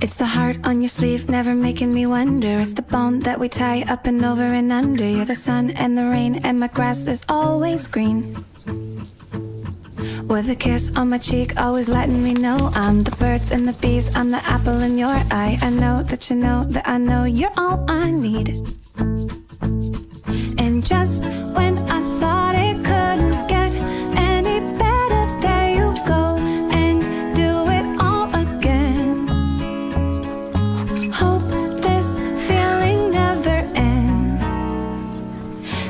It's the heart on your sleeve, never making me wonder. It's the bone that we tie up and over and under. You're the sun and the rain, and my grass is always green. With a kiss on my cheek, always letting me know I'm the birds and the bees, I'm the apple in your eye. I know that you know that I know you're all I need. And just when I thought it couldn't get any better, there you go and do it all again. Hope this feeling never ends,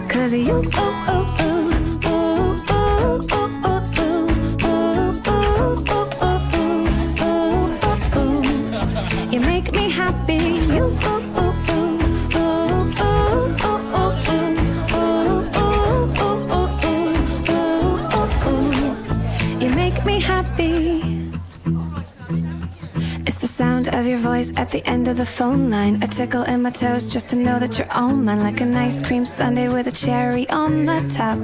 'cause you, ooh, ooh, ooh. You make me happy, you, you make me happy. It's the sound of your voice at the end of the phone line. A tickle in my toes just to know that you're all mine. Like an ice cream sundae with a cherry on the top.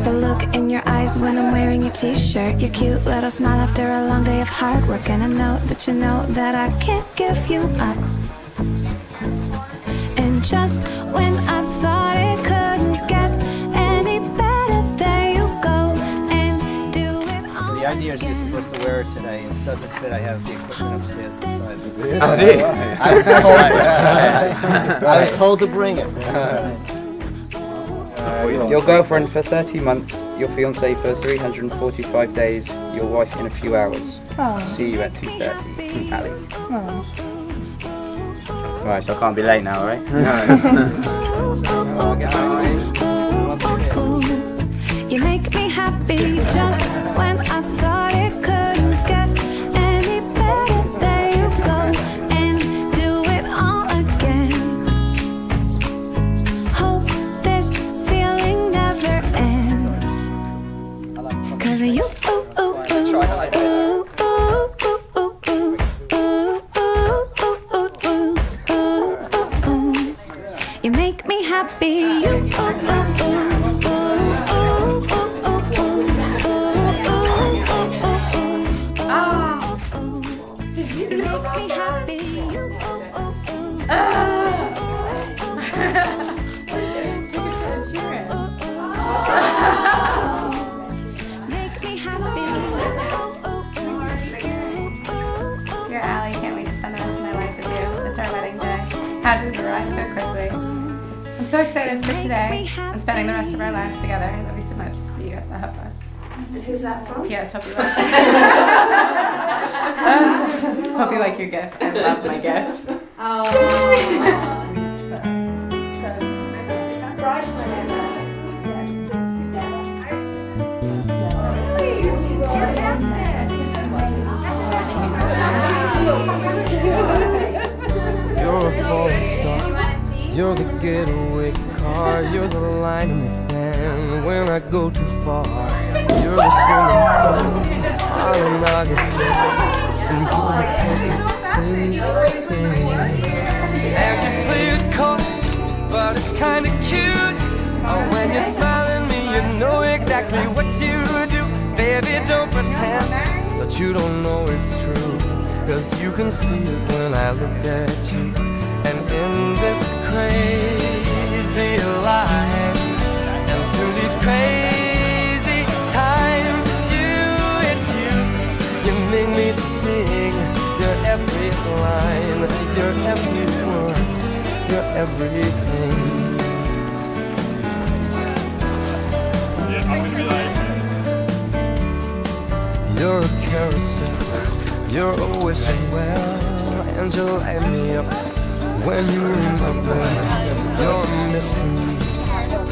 The look in your eyes when I'm wearing your t-shirt, your cute little smile after a long day of hard work. And I know that you know that I can't give you up. And just when I thought it couldn't get any better, there you go and do it all. The idea is you're supposed to wear it today, and it doesn't fit. I have the equipment upstairs the size of it. Oh, do you? I was told to bring it. Your girlfriend for 30 months, your fiancé for 345 days, your wife in a few hours. Oh. See you at 2:30. Ali. Oh. Right, so I can't be late now, right? You make me happy just when I thought it couldn't get any better. There you go and do it all again. Hope this feeling never ends, 'cause you, ooh, ooh, ooh, ooh, ooh, ooh, ooh, ooh, ooh, ooh. You make me happy, you, ooh, ooh, ooh. How did it arrive so quickly? I'm so excited for today and spending the rest of our lives together. I love you so much. See you at the Hubba. And who's that from? Yes, hope you like it. Hope you like your gift. I love my gift. You're a falling star, you're the getaway car, you're the line in the sand when I go too far. You're the swimming pool on an August day, and you're the perfect thing to say. And you play it cold, but it's kinda cute. Oh, when you smile at me, you know exactly what you do. Baby, don't pretend that you don't know it's true, 'cause you can see it when I look at you. And in this crazy life, and through these crazy times, it's you, you make me sing your every line, your every word, your everything. You're a carousel, you're always so well, and you light me up when you remember. You're a mystery,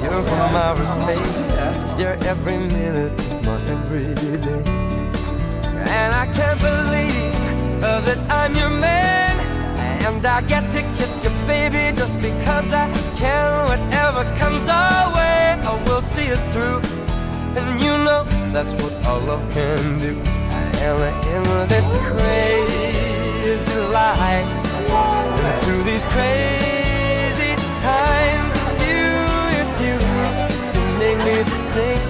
you're from outer space, you're every minute of my everyday. And I can't believe that I'm your man, and I get to kiss you, baby, just because I can. Whatever comes our way, I will see it through, and you know that's what our love can do. And in this crazy life, and through these crazy times, it's you, you make me sing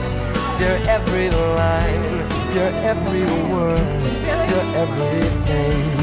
your every line, You're every word, you're everything.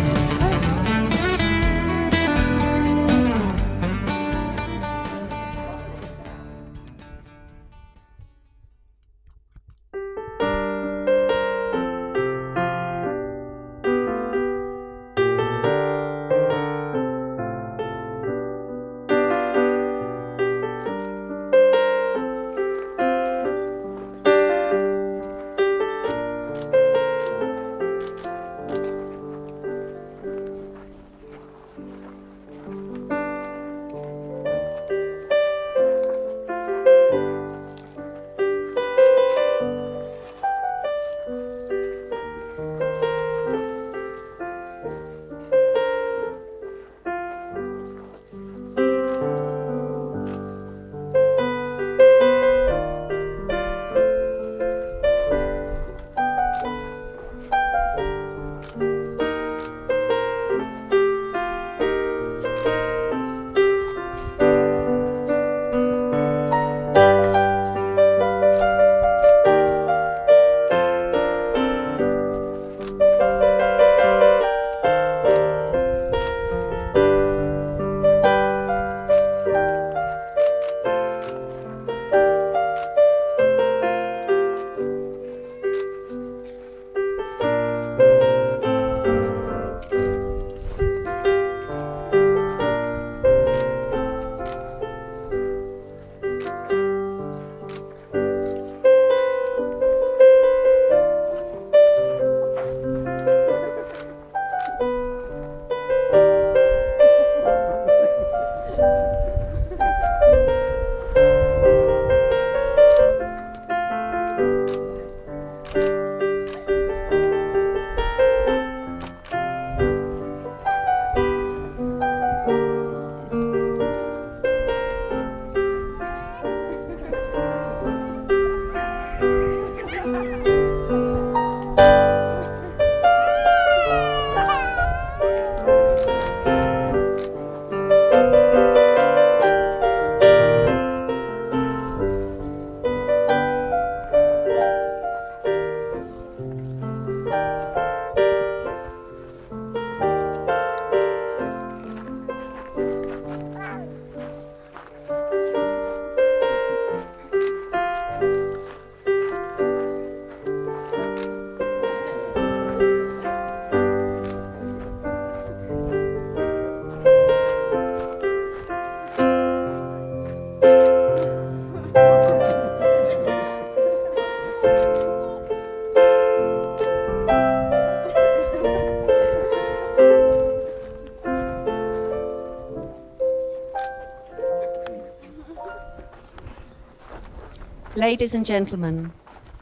Ladies and gentlemen,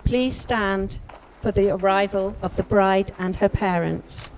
please stand for the arrival of the bride and her parents.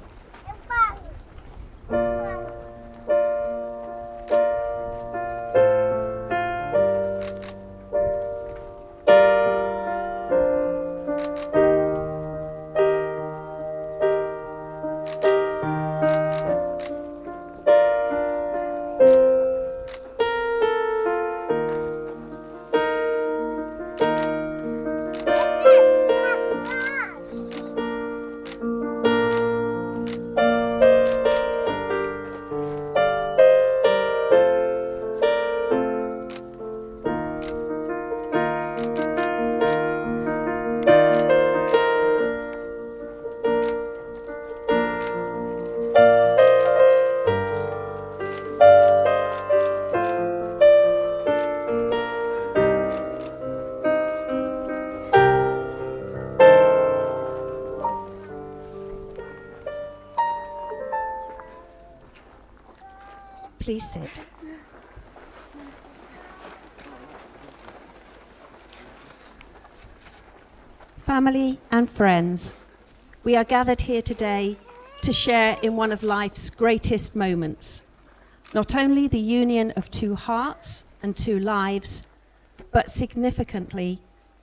Please sit. Family and friends, we are gathered here today to share in one of life's greatest moments. Not only the union of two hearts and two lives, but significantly,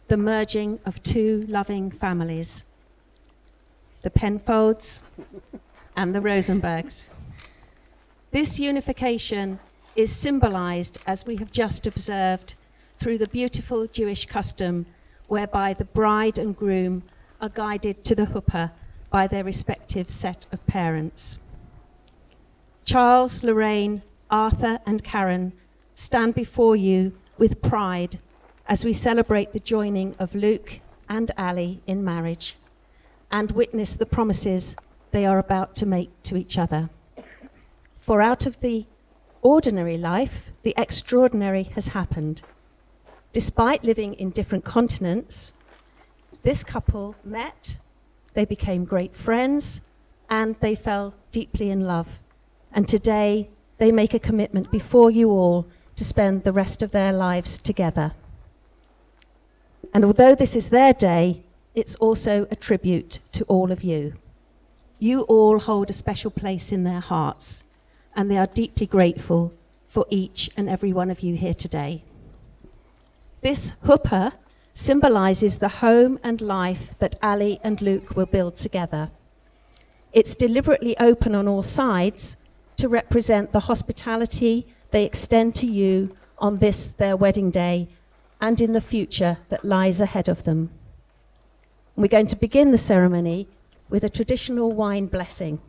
the merging of two loving families, the Penfolds and the Rosenbergs. This unification is symbolized, as we have just observed, through the beautiful Jewish custom whereby the bride and groom are guided to the huppah by their respective set of parents. Charles, Lorraine, Arthur, and Karen stand before you with pride as we celebrate the joining of Luke and Ali in marriage and witness the promises they are about to make to each other. For out of the ordinary life, the extraordinary has happened. Despite living in different continents, this couple met, they became great friends, and they fell deeply in love. And today, they make a commitment before you all to spend the rest of their lives together. And although this is their day, it's also a tribute to all of you. You all hold a special place in their hearts, and they are deeply grateful for each and every one of you here today. This huppah symbolizes the home and life that Ali and Luke will build together. It's deliberately open on all sides to represent the hospitality they extend to you on this, their wedding day, and in the future that lies ahead of them. We're going to begin the ceremony with a traditional wine blessing.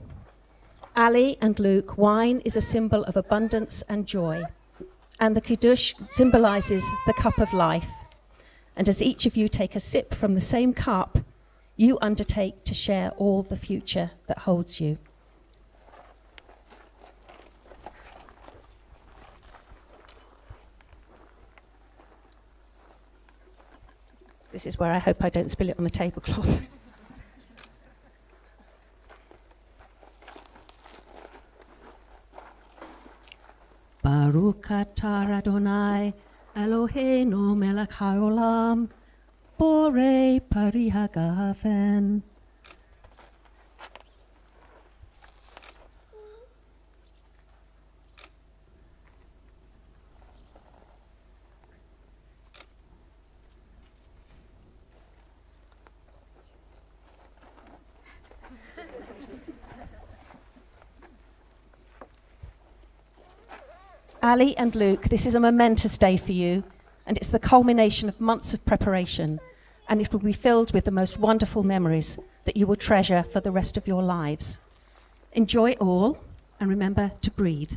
Ali and Luke, wine is a symbol of abundance and joy, and the kiddush symbolizes the cup of life. And as each of you take a sip from the same cup, you undertake to share all the future that holds you. This is where I hope I don't spill it on the tablecloth. Baruch atah Adonai Eloheinu melech haolam borei pari hagafen. Ali and Luke, this is a momentous day for you, and it's the culmination of months of preparation, and it will be filled with the most wonderful memories that you will treasure for the rest of your lives. Enjoy all, and remember to breathe.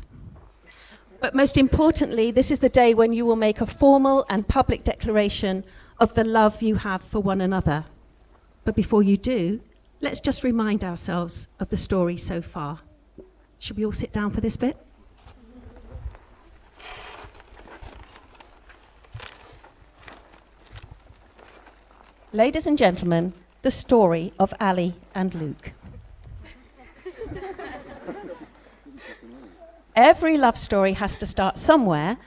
But most importantly, this is the day when you will make a formal and public declaration of the love you have for one another. But before you do, let's just remind ourselves of the story so far. Should we all sit down for this bit? Ladies and gentlemen, the story of Ali and Luke. Every love story has to start somewhere,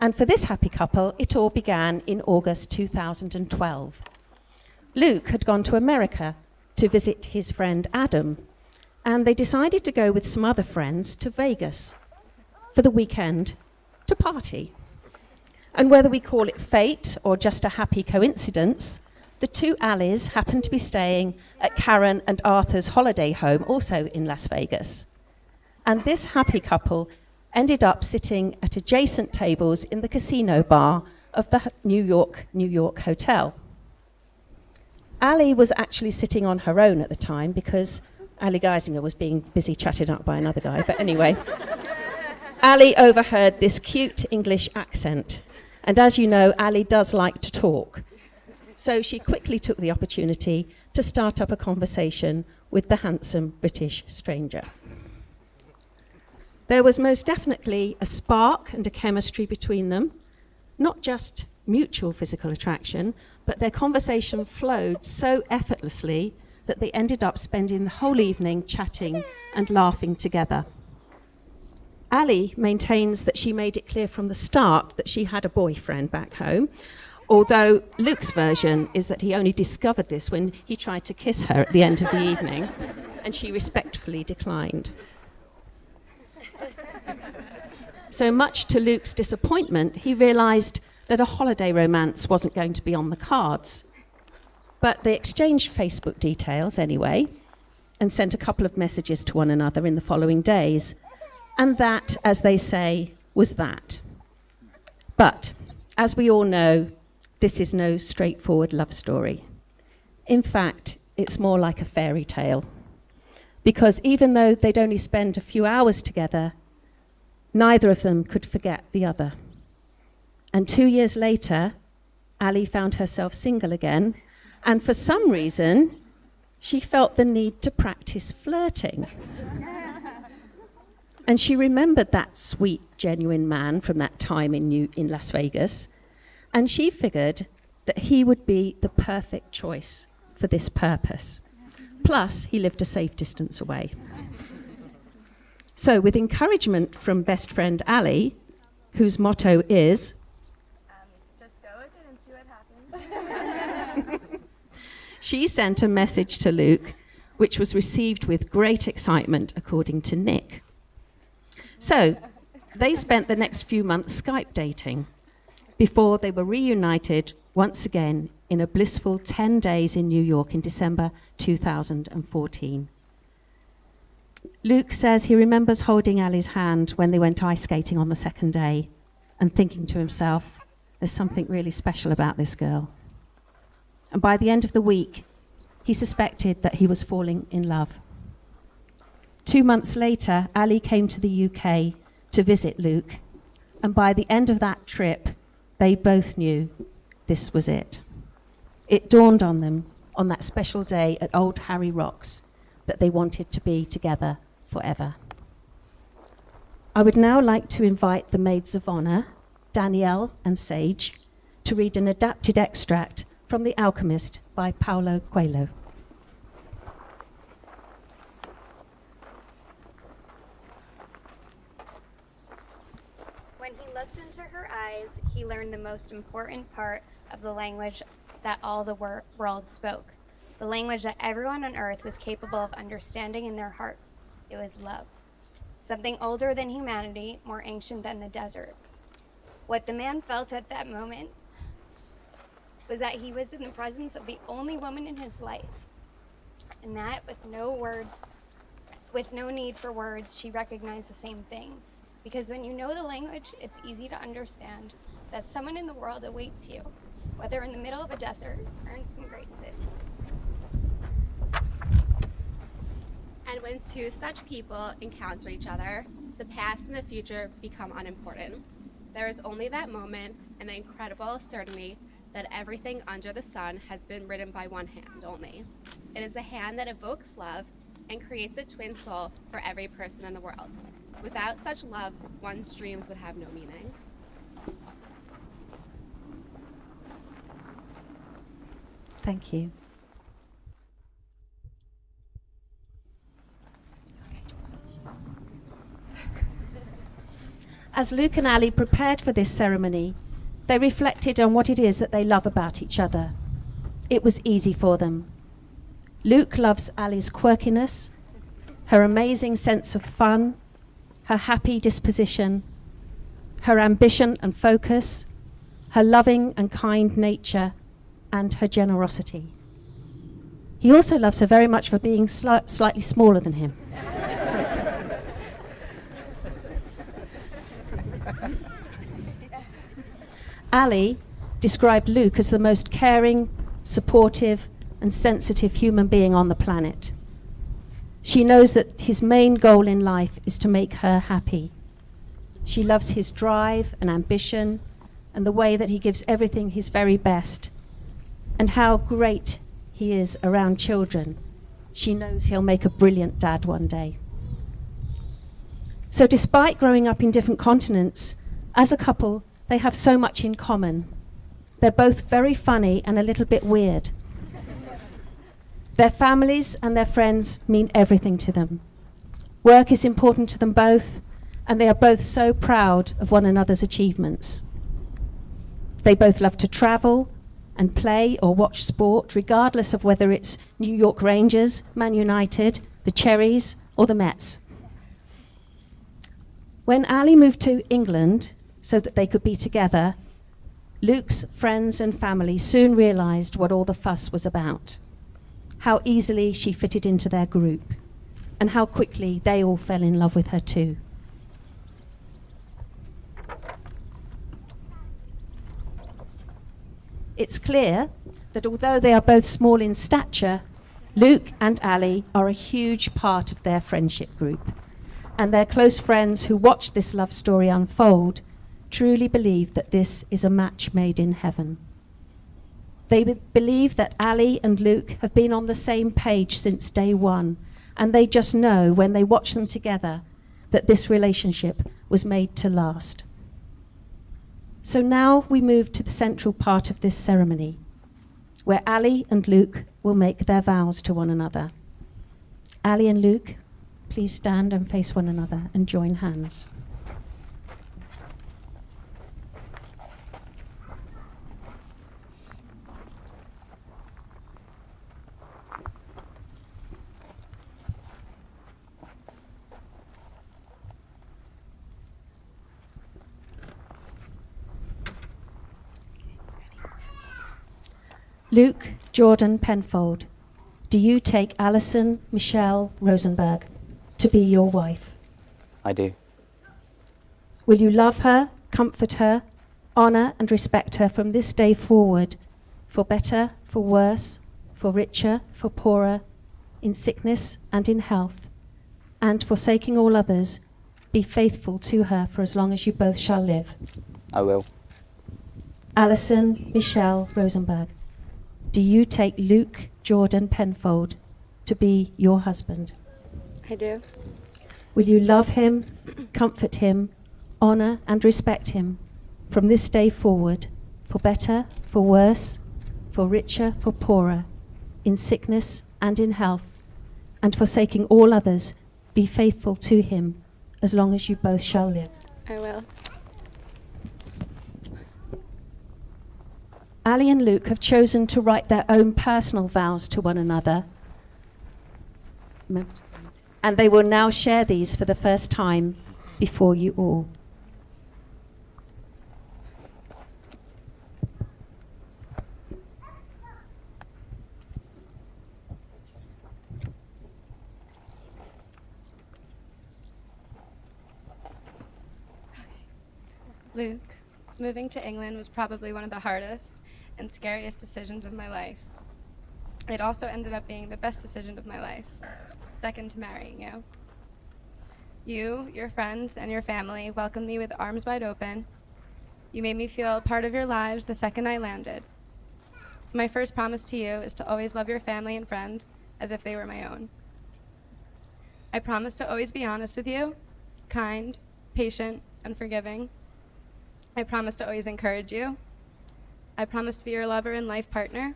and for this happy couple, it all began in August 2012. Luke had gone to America to visit his friend Adam, and they decided to go with some other friends to Vegas for the weekend to party. And whether we call it fate or just a happy coincidence, the two Alis happened to be staying at Karen and Arthur's holiday home, also in Las Vegas. And this happy couple ended up sitting at adjacent tables in the casino bar of the New York hotel. Ali was actually sitting on her own at the time because Ali Geisinger was being busy chatted up by another guy. But anyway, Ali overheard this cute English accent. And as you know, Ali does like to talk. So she quickly took the opportunity to start up a conversation with the handsome British stranger. There was most definitely a spark and a chemistry between them, not just mutual physical attraction, but their conversation flowed so effortlessly that they ended up spending the whole evening chatting and laughing together. Ali maintains that she made it clear from the start that she had a boyfriend back home, although Luke's version is that he only discovered this when he tried to kiss her at the end of the evening, and she respectfully declined. So much to Luke's disappointment, he realised that a holiday romance wasn't going to be on the cards. But they exchanged Facebook details anyway, and sent a couple of messages to one another in the following days. And that, as they say, was that. But, as we all know, this is no straightforward love story. In fact, it's more like a fairy tale. Because even though they'd only spend a few hours together, neither of them could forget the other. And 2 years later, Ali found herself single again, and for some reason, she felt the need to practice flirting. And she remembered that sweet, genuine man from that time in Las Vegas, and she figured that he would be the perfect choice for this purpose. Plus, he lived a safe distance away. So, with encouragement from best friend Ali, whose motto is, Just go with it and see what happens. she sent a message to Luke, which was received with great excitement, according to Nick. So, they spent the next few months Skype dating before they were reunited once again in a blissful 10 days in New York in December 2014. Luke says he remembers holding Ali's hand when they went ice skating on the second day and thinking to himself, there's something really special about this girl. And by the end of the week, he suspected that he was falling in love. 2 months later, Ali came to the UK to visit Luke, and by the end of that trip, they both knew this was it. It dawned on them on that special day at Old Harry Rocks that they wanted to be together forever. I would now like to invite the maids of honor, Danielle and Sage, to read an adapted extract from The Alchemist by Paulo Coelho. When he looked into her eyes, he learned the most important part of the language that all the world spoke, the language that everyone on earth was capable of understanding in their heart. It was love. Something older than humanity, more ancient than the desert. What the man felt at that moment was that he was in the presence of the only woman in his life, and that with no need for words, she recognized the same thing. Because when you know the language, it's easy to understand that someone in the world awaits you, whether in the middle of a desert or in some great city. And when two such people encounter each other, the past and the future become unimportant. There is only that moment and the incredible certainty that everything under the sun has been written by one hand only. It is the hand that evokes love and creates a twin soul for every person in the world. Without such love, one's dreams would have no meaning. Thank you. As Luke and Ali prepared for this ceremony, they reflected on what it is that they love about each other. It was easy for them. Luke loves Ali's quirkiness, her amazing sense of fun, her happy disposition, her ambition and focus, her loving and kind nature, and her generosity. He also loves her very much for being slightly smaller than him. Ali described Luke as the most caring, supportive, and sensitive human being on the planet. She knows that his main goal in life is to make her happy. She loves his drive and ambition and the way that he gives everything his very best, and how great he is around children. She knows he'll make a brilliant dad one day. So despite growing up in different continents, as a couple, they have so much in common. They're both very funny and a little bit weird. Their families and their friends mean everything to them. Work is important to them both, and they are both so proud of one another's achievements. They both love to travel and play or watch sport, regardless of whether it's New York Rangers, Man United, the Cherries, or the Mets. When Ali moved to England so that they could be together, Luke's friends and family soon realized what all the fuss was about, how easily she fitted into their group, and how quickly they all fell in love with her too. It's clear that although they are both small in stature, Luke and Ali are a huge part of their friendship group, and their close friends who watch this love story unfold truly believe that this is a match made in heaven. They believe that Ali and Luke have been on the same page since day one, and they just know when they watch them together that this relationship was made to last. So now we move to the central part of this ceremony, where Ali and Luke will make their vows to one another. Ali and Luke, please stand and face one another and join hands. Luke Jordan Penfold, do you take Alison Michelle Rosenberg to be your wife? I do. Will you love her, comfort her, honour and respect her from this day forward, for better, for worse, for richer, for poorer, in sickness and in health, and forsaking all others, be faithful to her for as long as you both shall live? I will. Alison Michelle Rosenberg, do you take Luke Jordan Penfold to be your husband? I do. Will you love him, comfort him, honour and respect him from this day forward, for better, for worse, for richer, for poorer, in sickness and in health, and forsaking all others, be faithful to him as long as you both shall live? I will. Ali and Luke have chosen to write their own personal vows to one another, and they will now share these for the first time before you all. Luke, moving to England was probably one of the hardest and scariest decisions of my life. It also ended up being the best decision of my life, second to marrying you. You, your friends, and your family welcomed me with arms wide open. You made me feel part of your lives the second I landed. My first promise to you is to always love your family and friends as if they were my own. I promise to always be honest with you, kind, patient, and forgiving. I promise to always encourage you. I promise to be your lover and life partner,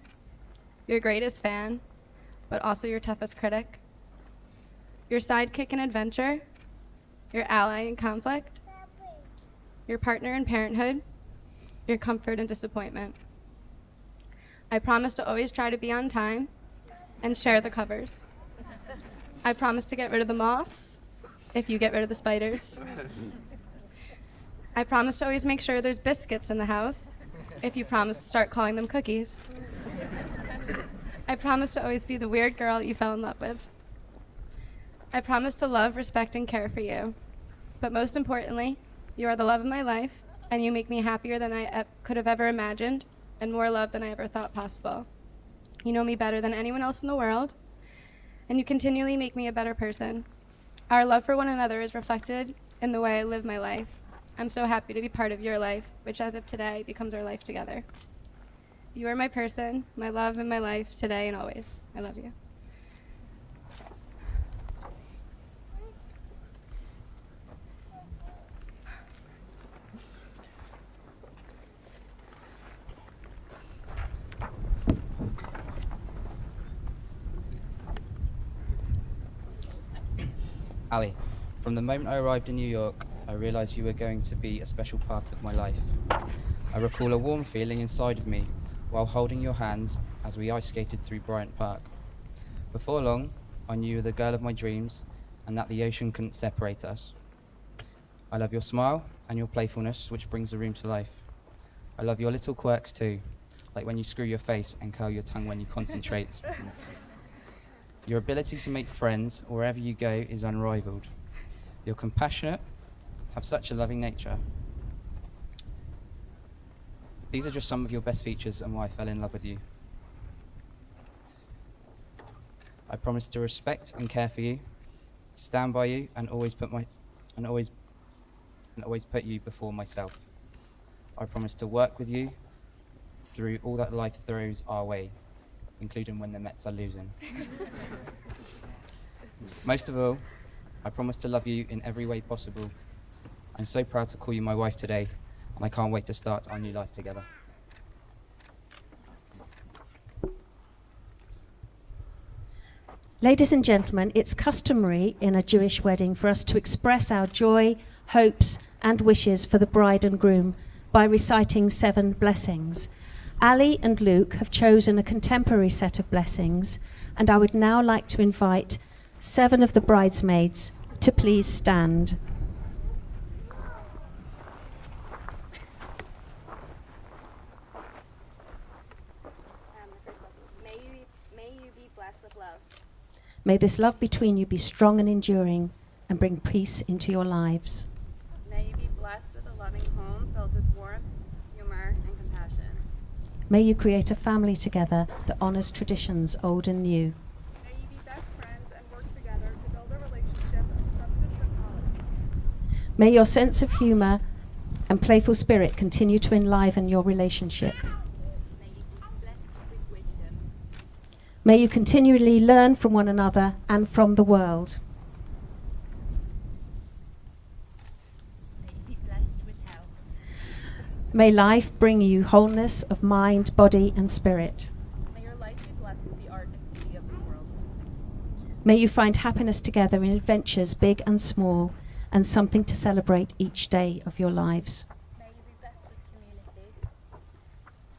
your greatest fan, but also your toughest critic, your sidekick in adventure, your ally in conflict, your partner in parenthood, your comfort in disappointment. I promise to always try to be on time and share the covers. I promise to get rid of the moths if you get rid of the spiders. I promise to always make sure there's biscuits in the house if you promise to start calling them cookies. I promise to always be the weird girl you fell in love with. I promise to love, respect, and care for you. But most importantly, you are the love of my life, and you make me happier than I could have ever imagined, and more love than I ever thought possible. You know me better than anyone else in the world, and you continually make me a better person. Our love for one another is reflected in the way I live my life. I'm so happy to be part of your life, which as of today becomes our life together. You are my person, my love, and my life today and always. I love you. Ali, from the moment I arrived in New York, I realised you were going to be a special part of my life. I recall a warm feeling inside of me while holding your hands as we ice skated through Bryant Park. Before long, I knew you were the girl of my dreams and that the ocean couldn't separate us. I love your smile and your playfulness, which brings the room to life. I love your little quirks too, like when you screw your face and curl your tongue when you concentrate. Your ability to make friends wherever you go is unrivaled. You're compassionate, have such a loving nature. These are just some of your best features and why I fell in love with you. I promise to respect and care for you, stand by you, and always put you before myself. I promise to work with you through all that life throws our way, including when the Mets are losing. Most of all, I promise to love you in every way possible. I'm so proud to call you my wife today, and I can't wait to start our new life together. Ladies and gentlemen, it's customary in a Jewish wedding for us to express our joy, hopes, and wishes for the bride and groom by reciting 7 blessings. Ali and Luke have chosen a contemporary set of blessings, and I would now like to invite 7 of the bridesmaids to please stand. The first blessing. May you be blessed with love. May this love between you be strong and enduring and bring peace into your lives. May you be blessed with a loving home filled with warmth, humor, and compassion. May you create a family together that honors traditions old and new. May you be best friends and work together to build a relationship of substance and quality. May your sense of humor and playful spirit continue to enliven your relationship. May you be blessed with wisdom. May you continually learn from one another and from the world. May you be blessed with health. May life bring you wholeness of mind, body, and spirit. May your life be blessed with the art and beauty of this world. May you find happiness together in adventures big and small, and something to celebrate each day of your lives. May you be blessed with community.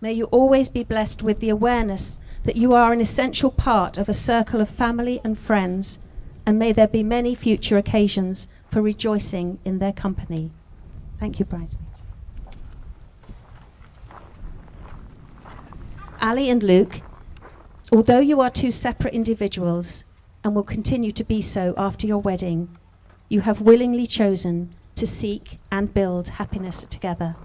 May you always be blessed with the awareness that you are an essential part of a circle of family and friends, and may there be many future occasions for rejoicing in their company. Thank you, bridesmaids. Ali and Luke, although you are 2 separate individuals and will continue to be so after your wedding, you have willingly chosen to seek and build happiness together.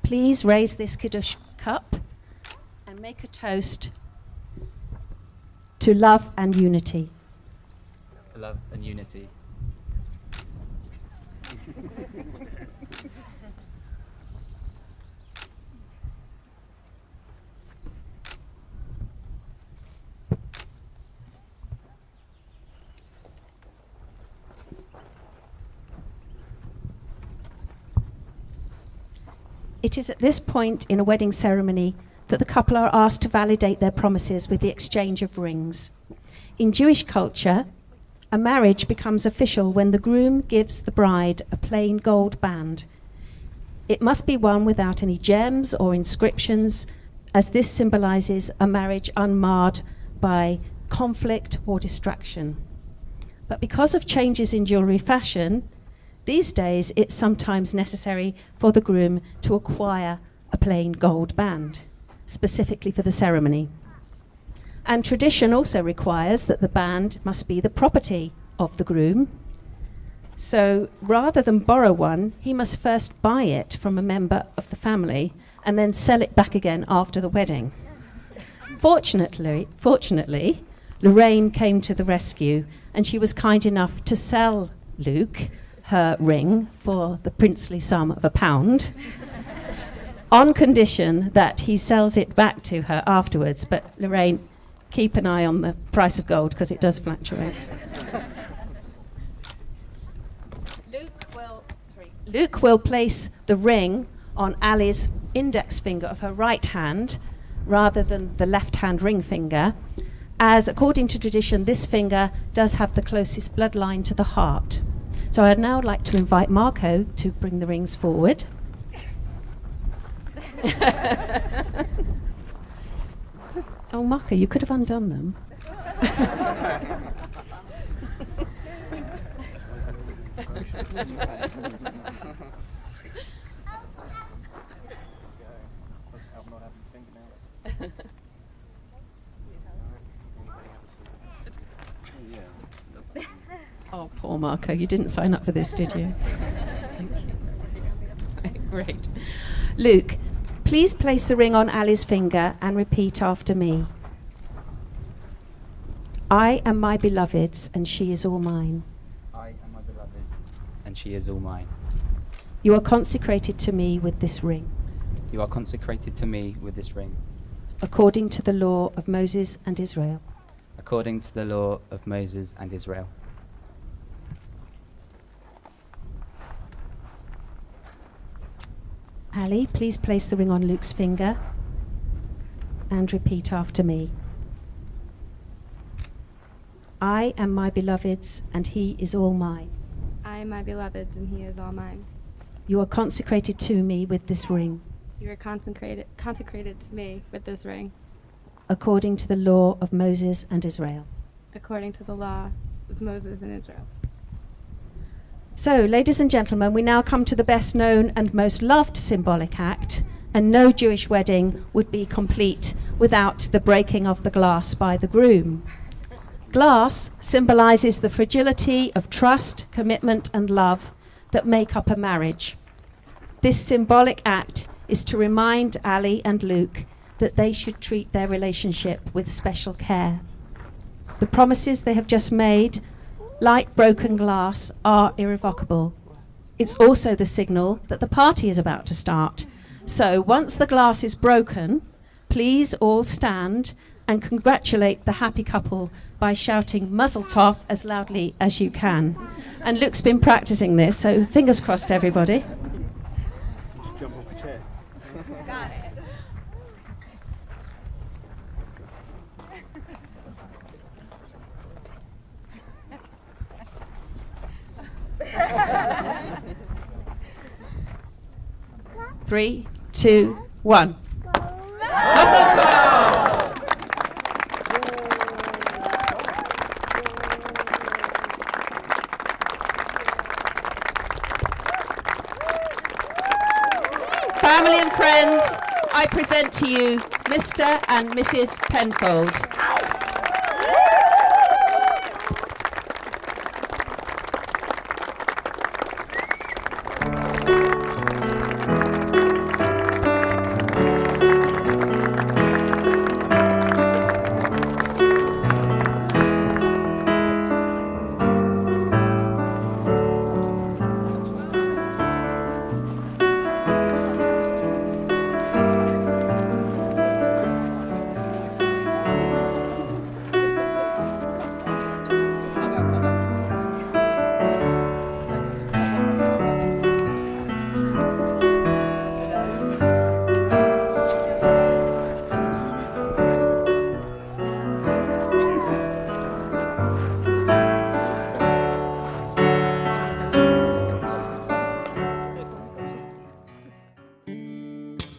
Please raise this Kiddush cup and make a toast to love and unity. To love and unity. It is at this point in a wedding ceremony that the couple are asked to validate their promises with the exchange of rings. In Jewish culture, a marriage becomes official when the groom gives the bride a plain gold band. It must be one without any gems or inscriptions, as this symbolizes a marriage unmarred by conflict or distraction. But because of changes in jewelry fashion, these days it's sometimes necessary for the groom to acquire a plain gold band, specifically for the ceremony. And tradition also requires that the band must be the property of the groom. So rather than borrow one, he must first buy it from a member of the family and then sell it back again after the wedding. Fortunately, Lorraine came to the rescue, and she was kind enough to sell Luke her ring for the princely sum of £1, on condition that he sells it back to her afterwards. But Lorraine, keep an eye on the price of gold, because it does fluctuate. Luke will place the ring on Ali's index finger of her right hand rather than the left hand ring finger, as according to tradition this finger does have the closest bloodline to the heart. So I'd now like to invite Marco to bring the rings forward. Oh, Marco, you could have undone them. Oh, poor Marco, you didn't sign up for this, did you? Thank you. Great. Luke, please place the ring on Ali's finger and repeat after me. I am my beloved's, and she is all mine. I am my beloved's, and she is all mine. You are consecrated to me with this ring, You are consecrated to me with this ring, according to the law of Moses and Israel. according to the law of Moses and Israel. Ali, please place the ring on Luke's finger and repeat after me. I am my beloved's, and he is all mine. I am my beloved's, and he is all mine. You are consecrated to me with this ring, You are consecrated to me with this ring, according to the law of Moses and Israel. according to the law of Moses and Israel. So, ladies and gentlemen, we now come to the best known and most loved symbolic act, and no Jewish wedding would be complete without the breaking of the glass by the groom. Glass symbolizes the fragility of trust, commitment, and love that make up a marriage. This symbolic act is to remind Ali and Luke that they should treat their relationship with special care. The promises they have just made, like broken glass, are irrevocable. It's also the signal that the party is about to start. So once the glass is broken, please all stand and congratulate the happy couple by shouting Mazel Tov as loudly as you can. And Luke's been practicing this, so fingers crossed, everybody. Jump off a chair. Got it. 3, 2, 1. Mazel Tov! Family and friends, I present to you Mr. and Mrs. Penfold.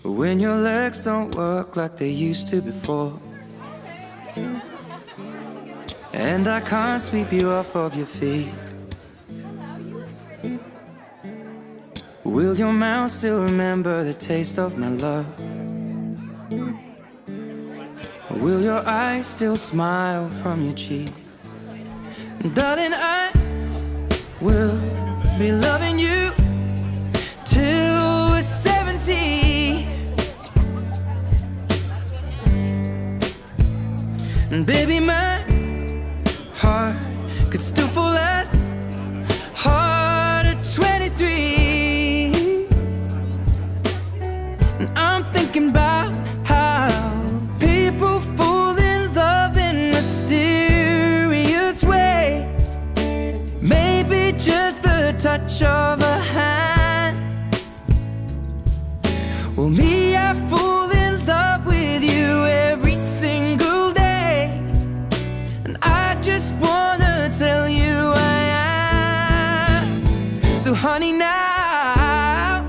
When your legs don't work like they used to before, and I can't sweep you off of your feet, will your mouth still remember the taste of my love? Will your eyes still smile from your cheek? Darling, I will be loving you till we're 70. And baby, my heart could still fall as hard at 23. And I'm thinking about how people fall in love in mysterious ways. Maybe just the touch of a hand. Well, me, I fall in love with you every single day. And I just wanna tell you I am. So honey, now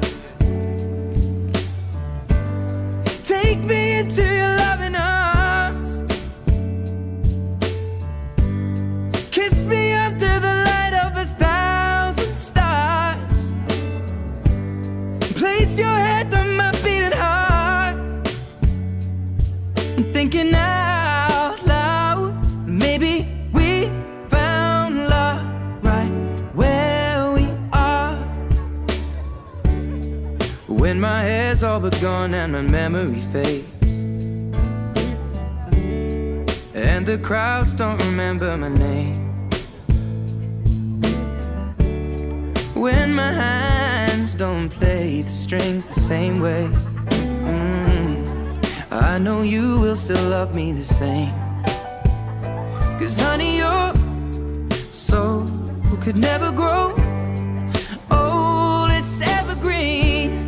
take me into your loving arms. Kiss me under the light of 1,000 stars. Place your head on my beating heart. I'm thinking out loud, maybe we found love right where we are. when my hair's all but gone and my memory fades, and the crowds don't remember my name, when my hands don't play the strings the same way, I know you will still love me the same. 'Cause honey, your soul could never grow old, it's evergreen.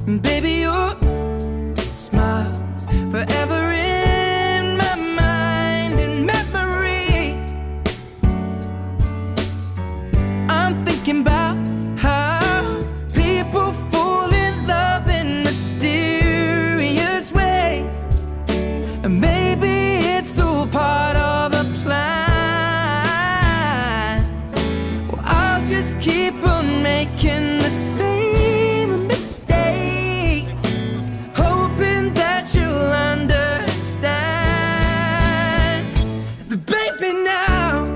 And baby, your smile's forever in my mind and memory. I'm thinking about how people fall in love in mysterious ways, and maybe it's all part of a plan. Well, I'll just keep on making the same mistakes, hoping that you'll understand. But baby, now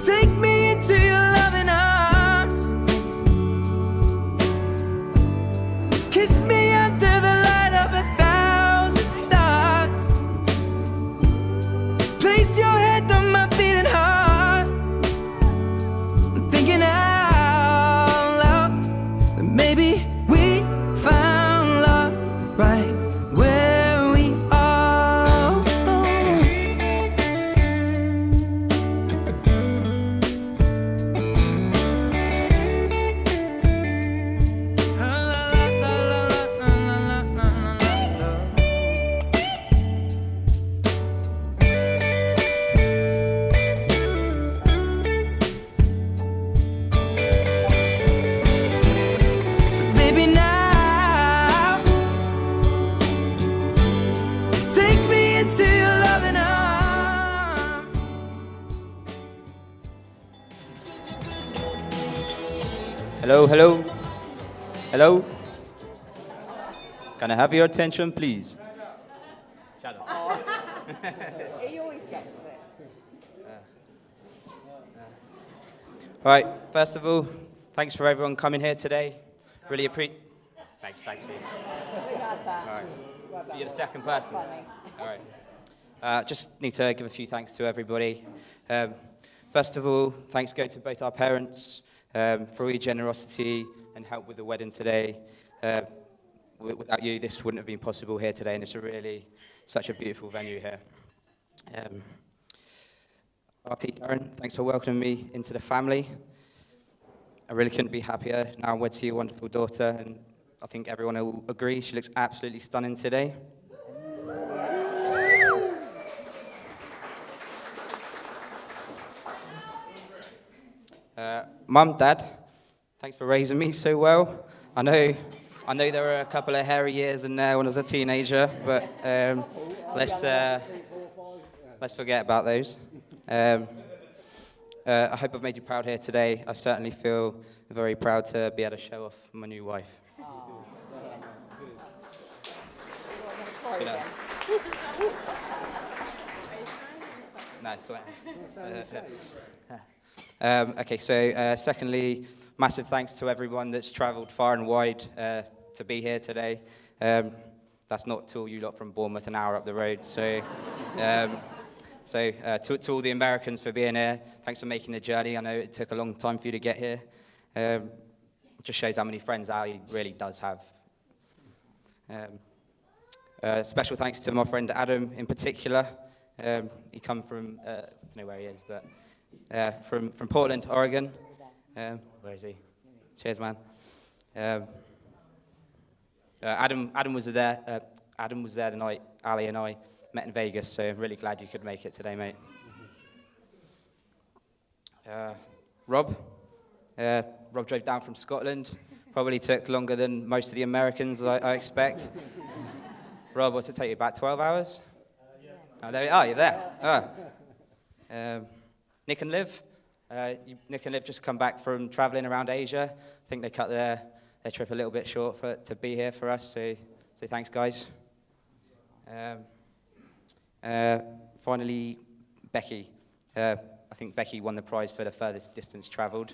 take me into your loving arms, kiss me under the light of 1,000 stars, place your head on my beating heart. I'm thinking out loud that maybe we found love right where we are. So baby, now take me into your loving arms. Hello, hello. Hello. Can I have your attention, please? Shut up. All right, first of all, thanks for everyone coming here today. Really appreciate. Thanks, Steve. All right. So you're the second person. All right. Just need to give a few thanks to everybody. First of all, thanks go to both our parents for all your generosity and help with the wedding today. Without you, this wouldn't have been possible here today, and it's such a beautiful venue here. Auntie Karen, thanks for welcoming me into the family. I really couldn't be happier. Now I'm wed to your wonderful daughter, and I think everyone will agree she looks absolutely stunning today. Mum, Dad, thanks for raising me so well. I know there were a couple of hairy years in there when I was a teenager, but let's forget about those. I hope I've made you proud here today. I certainly feel very proud to be able to show off my new wife. No, sweat. Okay, so secondly, massive thanks to everyone that's travelled far and wide to be here today. That's not to all you lot from Bournemouth, an hour up the road. So, to all the Americans for being here, thanks for making the journey. I know it took a long time for you to get here. It just shows how many friends Ali really does have. Special thanks to my friend Adam in particular. He come from, I don't know where he is, but from Portland, Oregon. Where is he? Cheers, man. Adam was there. Adam was there the night Ali and I met in Vegas, so I'm really glad you could make it today, mate. Rob drove down from Scotland. Probably took longer than most of the Americans, I expect. Rob, what's it take you, about 12 hours? Yeah. You're there. Nick and Liv. Nick and Liv just come back from traveling around Asia. I think they cut their trip a little bit short to be here for us, so thanks, guys. Finally, Becky. I think Becky won the prize for the furthest distance travelled.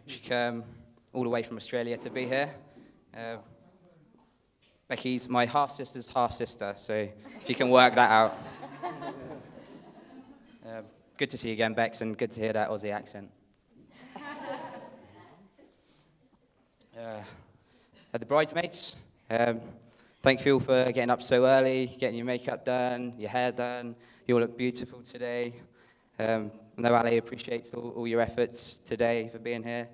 She came all the way from Australia to be here. Becky's my half-sister's half-sister, so if you can work that out. Good to see you again, Bex, and good to hear that Aussie accent. The bridesmaids, thank you all for getting up so early, getting your makeup done, your hair done. You all look beautiful today. I know Ali appreciates all your efforts today for being here.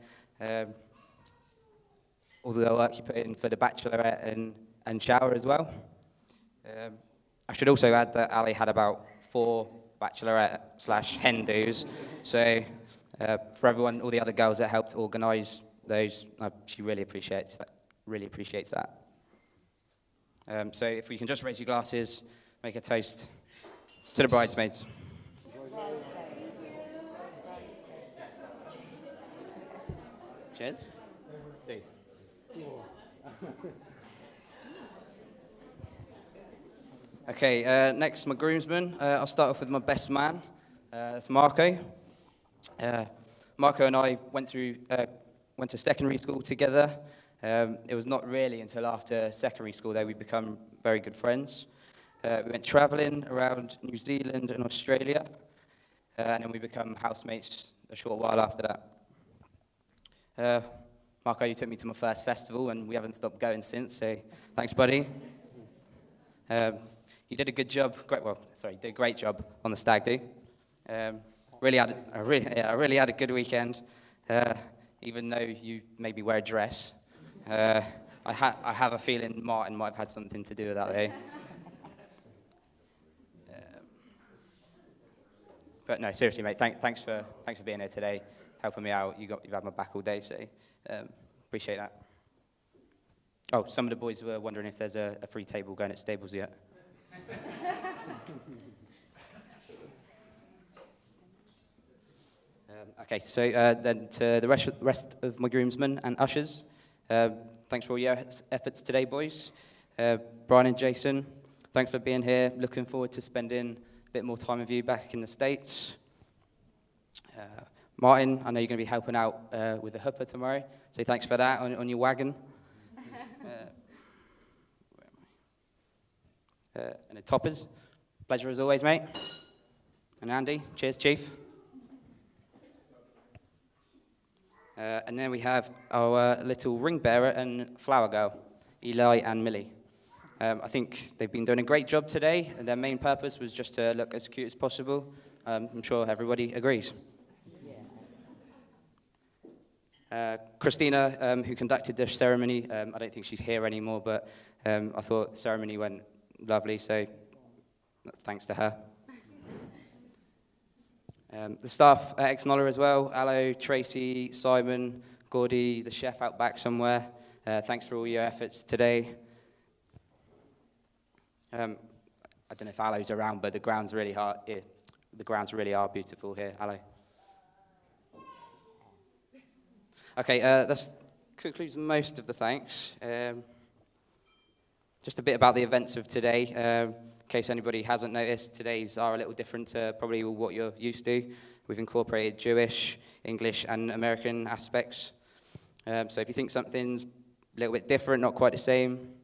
All the work you put in for the bachelorette and shower as well. I should also add that Ali had about 4 bachelorette/hen dos. So for everyone, all the other girls that helped organise those, she really appreciates that. So if we can just raise your glasses, make a toast to the bridesmaids. Cheers. Steve. Okay, next, my groomsmen. I'll start off with my best man. That's Marco. Marco and I went to secondary school together. It was not really until after secondary school that we become very good friends. We went travelling around New Zealand and Australia, and then we become housemates a short while after that. Marco, you took me to my first festival, and we haven't stopped going since, so thanks, buddy. You did a good job, did a great job on the stag do. I really had a good weekend, even though you made me wear a dress. I have a feeling Martin might have had something to do with that day. But no, seriously, mate, thanks for being here today, helping me out. You've had my back all day, so appreciate that. Oh, some of the boys were wondering if there's a free table going at Stables yet. Okay, so then to the rest of my groomsmen and ushers, thanks for all your efforts today, boys. Brian and Jason, thanks for being here. Looking forward to spending a bit more time with you back in the States. Martin, I know you're going to be helping out with the hupper tomorrow, so thanks for that on your wagon. And the toppers, pleasure as always, mate. And Andy, cheers, Chief. And then we have our little ring bearer and flower girl, Eli and Millie. I think they've been doing a great job today, and their main purpose was just to look as cute as possible. I'm sure everybody agrees. Christina, who conducted the ceremony, I don't think she's here anymore, but I thought the ceremony went lovely, so thanks to her. The staff at Exnola as well, Alo, Tracy, Simon, Gordy, the chef out back somewhere. Thanks for all your efforts today. I don't know if Alo's around, but the grounds really are beautiful here, Alo. Okay, that concludes most of the thanks. Just a bit about the events of today. In case anybody hasn't noticed, today's are a little different to probably what you're used to. We've incorporated Jewish, English, and American aspects. So if you think something's a little bit different, not quite the same,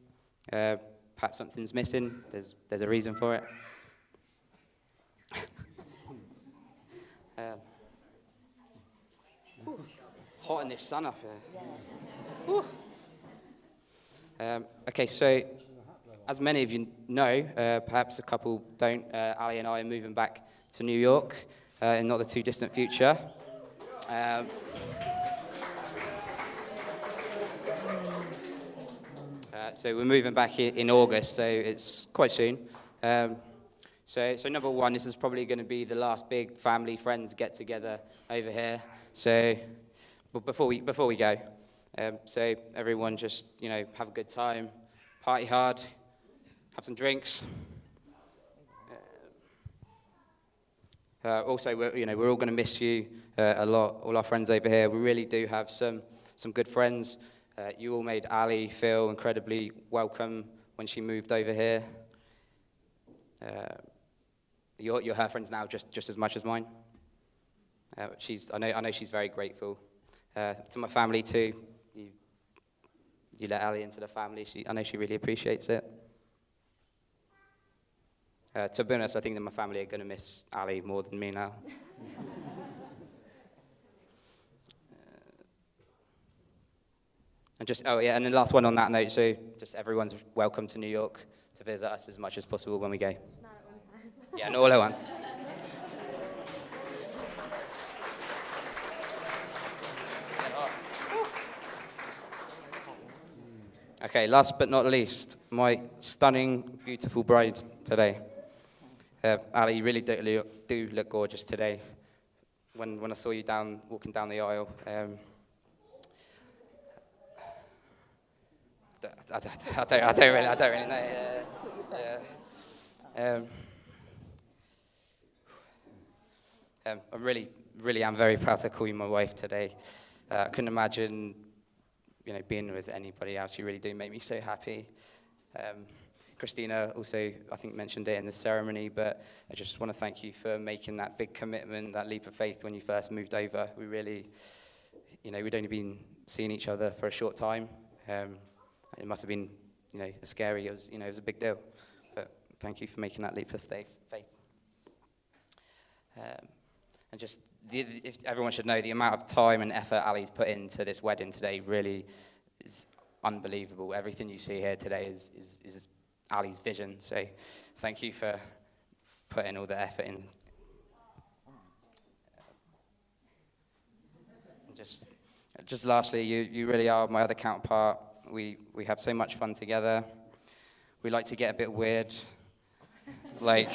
perhaps something's missing, there's a reason for it. It's hot in this sun up here. Okay, so as many of you know, perhaps a couple don't, Ali and I are moving back to New York in not the too distant future. So we're moving back in August, so it's quite soon. So number one, this is probably going to be the last big family friends get together over here. So, but before we go, so everyone just have a good time, party hard, have some drinks. Also, we're all going to miss you a lot. All our friends over here, we really do have some good friends. You all made Ali feel incredibly welcome when she moved over here. You're her friends now, just as much as mine. I know she's very grateful. To my family too, you let Ali into the family. I know she really appreciates it. To be honest, I think that my family are going to miss Ali more than me now. And and the last one on that note, so just everyone's welcome to New York to visit us as much as possible when we go. Yeah, not all at once. Okay, last but not least, my stunning, beautiful bride today. Ali, you really do look gorgeous today. When I saw you walking down the aisle, I don't really know. I really am very proud to call you my wife today. I couldn't imagine, being with anybody else. You really do make me so happy. Christina also, I think, mentioned it in the ceremony, but I just want to thank you for making that big commitment, that leap of faith when you first moved over. We really, we'd only been seeing each other for a short time. It must have been, scary. It was a big deal. But thank you for making that leap of faith. And just, if everyone should know, the amount of time and effort Ali's put into this wedding today really is unbelievable. Everything you see here today is Ali's vision. So thank you for putting all the effort in. Just lastly, you really are my other counterpart. We have so much fun together. We like to get a bit weird. Like,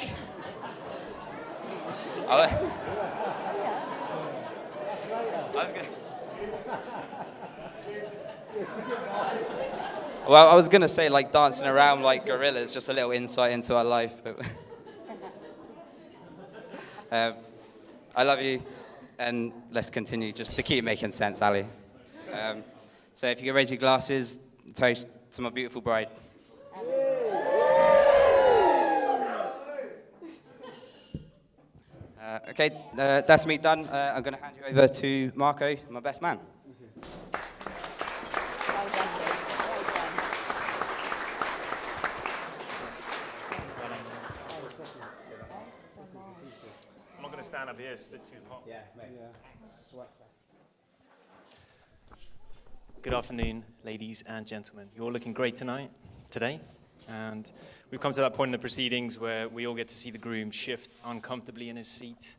I was gonna say like dancing around like gorillas, just a little insight into our life. But I love you, and let's continue just to keep making sense, Ali. So if you can raise your glasses, toast to my beautiful bride. Okay, that's me done. I'm going to hand you over to Marco, my best man. I'm not going to stand up here, it's a bit too hot. Good afternoon, ladies and gentlemen. You're all looking great today. And we've come to that point in the proceedings where we all get to see the groom shift uncomfortably in his seat.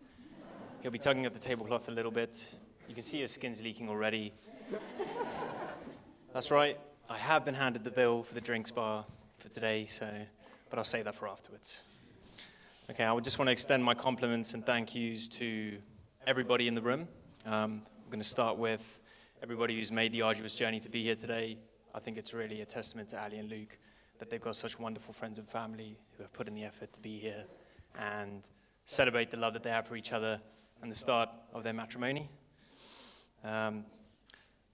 He'll be tugging at the tablecloth a little bit. You can see his skin's leaking already. That's right, I have been handed the bill for the drinks bar for today, but I'll save that for afterwards. Okay, I would just want to extend my compliments and thank yous to everybody in the room. I'm going to start with everybody who's made the arduous journey to be here today. I think it's really a testament to Ali and Luke that they've got such wonderful friends and family who have put in the effort to be here and celebrate the love that they have for each other and the start of their matrimony.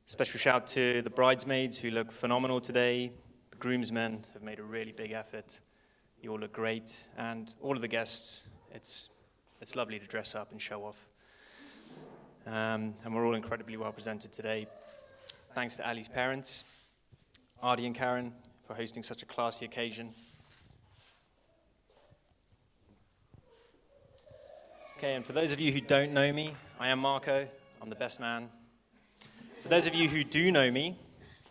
Special shout to the bridesmaids who look phenomenal today. The groomsmen have made a really big effort. You all look great. And all of the guests, it's lovely to dress up and show off. And we're all incredibly well presented today. Thanks to Ali's parents, Artie and Karen, for hosting such a classy occasion. Okay, and for those of you who don't know me, I am Marco. I'm the best man. For those of you who do know me,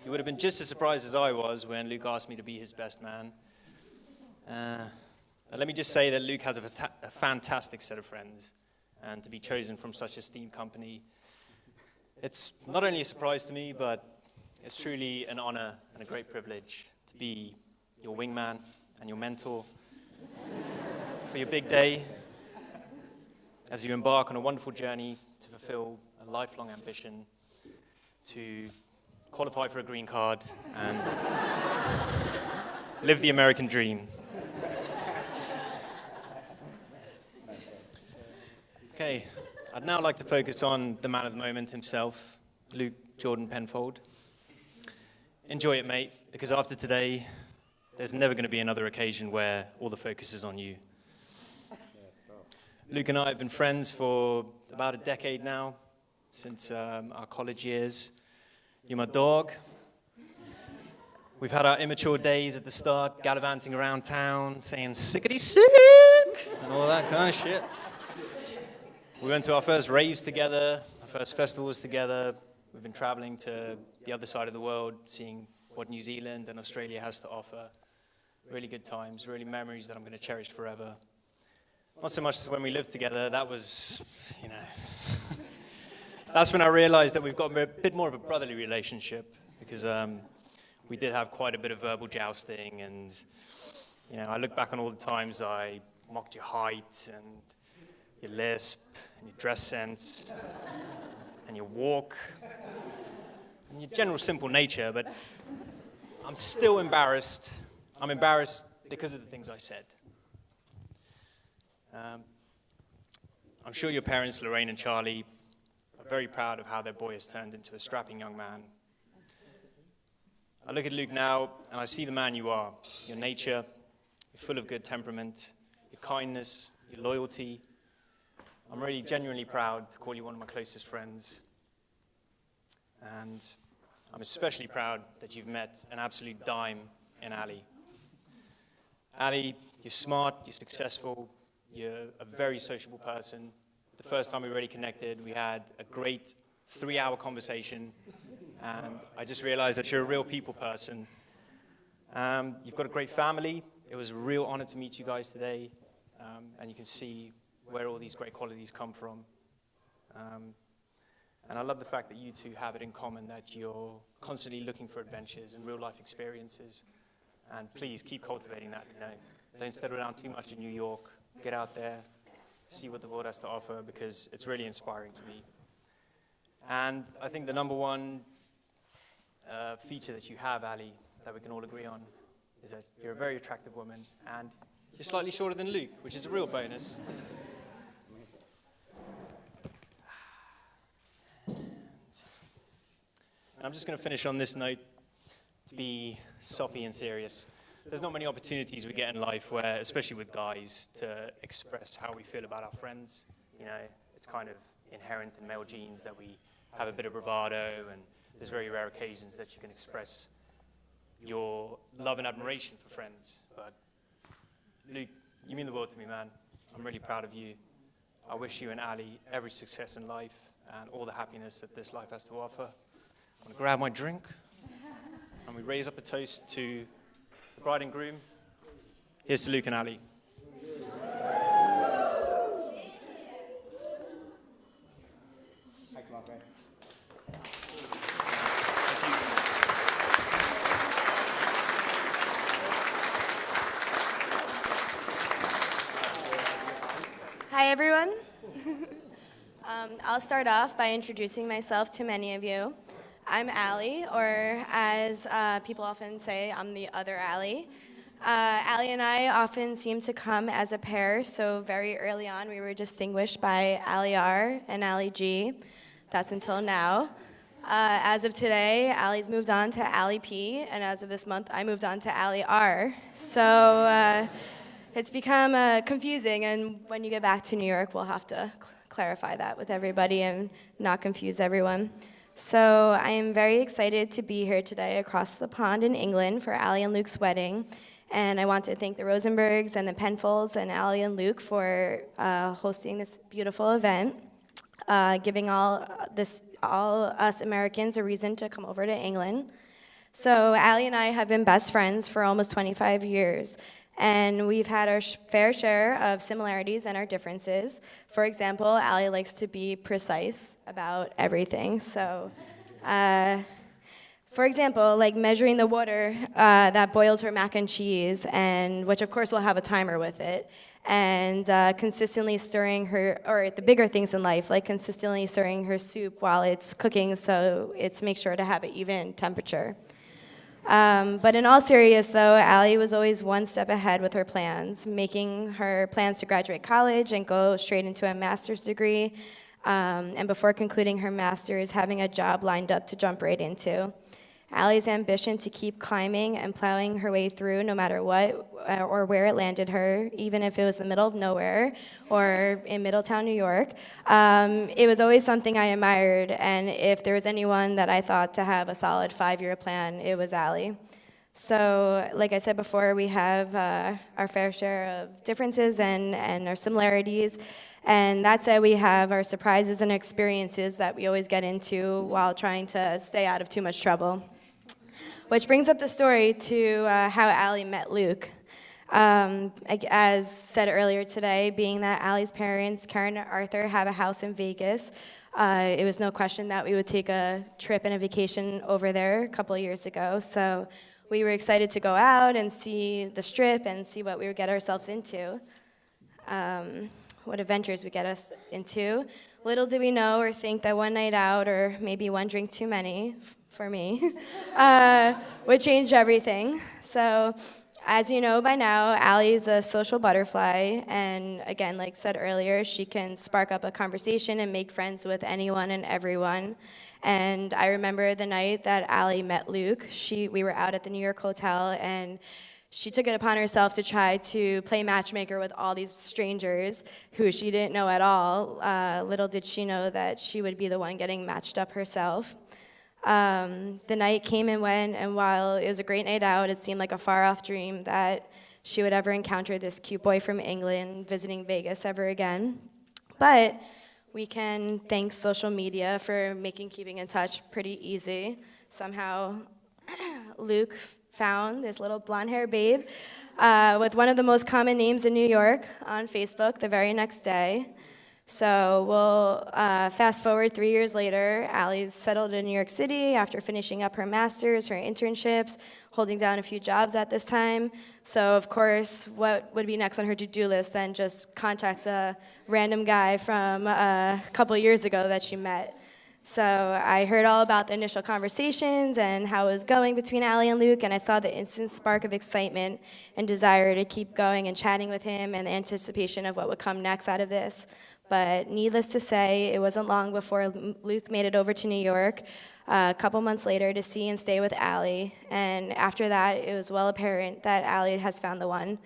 you would have been just as surprised as I was when Luke asked me to be his best man. But let me just say that Luke has a fantastic set of friends, and to be chosen from such esteemed company, it's not only a surprise to me, but it's truly an honor and a great privilege to be your wingman and your mentor for your big day as you embark on a wonderful journey to fulfill a lifelong ambition to qualify for a green card and live the American dream. Okay, I'd now like to focus on the man of the moment himself, Luke Jordan Penfold. Enjoy it, mate, because after today, there's never going to be another occasion where all the focus is on you. Luke and I have been friends for about a decade now, since our college years. You're my dog. We've had our immature days at the start, gallivanting around town, saying sickety sick, and all that kind of shit. We went to our first raves together, our first festivals together. We've been traveling to the other side of the world, seeing what New Zealand and Australia has to offer. Really good times, really memories that I'm going to cherish forever. Not so much when we lived together, that was, that's when I realized that we've got a bit more of a brotherly relationship, because we did have quite a bit of verbal jousting, and I look back on all the times I mocked your height and your lisp and your dress sense and your walk and your general simple nature, but I'm still embarrassed. I'm embarrassed because of the things I said. I'm sure your parents, Lorraine and Charlie, are very proud of how their boy has turned into a strapping young man. I look at Luke now, and I see the man you are. Your nature, you're full of good temperament, your kindness, your loyalty. I'm really genuinely proud to call you one of my closest friends. And I'm especially proud that you've met an absolute dime in Ali. Ali, you're smart, you're successful, you're a very sociable person. The first time we really connected, we had a great 3-hour conversation, and I just realized that you're a real people person. You've got a great family. It was a real honor to meet you guys today, and you can see where all these great qualities come from. And I love the fact that you two have it in common, that you're constantly looking for adventures and real-life experiences. And please keep cultivating that. Don't settle down too much in New York. Get out there, see what the world has to offer, because it's really inspiring to me. And I think the number one feature that you have, Ali, that we can all agree on, is that you're a very attractive woman, and you're slightly shorter than Luke, which is a real bonus. And I'm just going to finish on this note to be soppy and serious. There's not many opportunities we get in life where, especially with guys, to express how we feel about our friends. It's kind of inherent in male genes that we have a bit of bravado, and there's very rare occasions that you can express your love and admiration for friends. But Luke, you mean the world to me, man. I'm really proud of you. I wish you and Ali every success in life and all the happiness that this life has to offer. I'm going to grab my drink, and we raise up a toast to the bride and groom. Here's to Luke and Ali. Hi, everyone. I'll start off by introducing myself to many of you. I'm Ali, or as people often say, I'm the other Ali. Ali and I often seem to come as a pair, so very early on we were distinguished by Ali R and Ali G. That's until now. As of today, Ali's moved on to Ali P, and as of this month, I moved on to Ali R. So it's become confusing, and when you get back to New York, we'll have to clarify that with everybody and not confuse everyone. So I am very excited to be here today across the pond in England for Ali and Luke's wedding. And I want to thank the Rosenbergs and the Penfolds and Ali and Luke for hosting this beautiful event, giving all us Americans a reason to come over to England. So Ali and I have been best friends for almost 25 years. And we've had our fair share of similarities and our differences. For example, Ali likes to be precise about everything. So, for example, like measuring the water that boils her mac and cheese, and which of course will have a timer with it, and consistently stirring her, or the bigger things in life, like consistently stirring her soup while it's cooking, so it's make sure to have an even temperature. But in all seriousness, though, Ali was always one step ahead with her plans, making her plans to graduate college and go straight into a master's degree, and before concluding her master's, having a job lined up to jump right into. Allie's ambition to keep climbing and plowing her way through no matter what or where it landed her, even if it was the middle of nowhere or in Middletown, New York. It was always something I admired, and if there was anyone that I thought to have a solid 5-year plan, it was Allie. So, like I said before, we have our fair share of differences and our similarities. And that said, we have our surprises and experiences that we always get into while trying to stay out of too much trouble. Which brings up the story to how Allie met Luke. As said earlier today, being that Allie's parents, Karen and Arthur, have a house in Vegas, it was no question that we would take a trip and a vacation over there a couple of years ago. So we were excited to go out and see the Strip and see what we would get ourselves into, what adventures we get us into. Little did we know or think that one night out, or maybe one drink too many, for me, would change everything. So, as you know by now, Allie's a social butterfly, and again, like said earlier, she can spark up a conversation and make friends with anyone and everyone. And I remember the night that Allie met Luke, we were out at the New York hotel, and she took it upon herself to try to play matchmaker with all these strangers who she didn't know at all. Little did she know that she would be the one getting matched up herself. The night came and went, and while it was a great night out, it seemed like a far-off dream that she would ever encounter this cute boy from England visiting Vegas ever again. But we can thank social media for making keeping in touch pretty easy. Somehow, Luke found this little blonde-haired babe with one of the most common names in New York on Facebook the very next day. So we'll fast forward 3 years later. Allie's settled in New York City after finishing up her master's, her internships, holding down a few jobs at this time. So of course, what would be next on her to-do list then just contact a random guy from a couple years ago that she met. So I heard all about the initial conversations and how it was going between Allie and Luke, and I saw the instant spark of excitement and desire to keep going and chatting with him and the anticipation of what would come next out of this. But needless to say, it wasn't long before Luke made it over to New York a couple months later to see and stay with Allie. And after that, it was well apparent that Allie has found the one.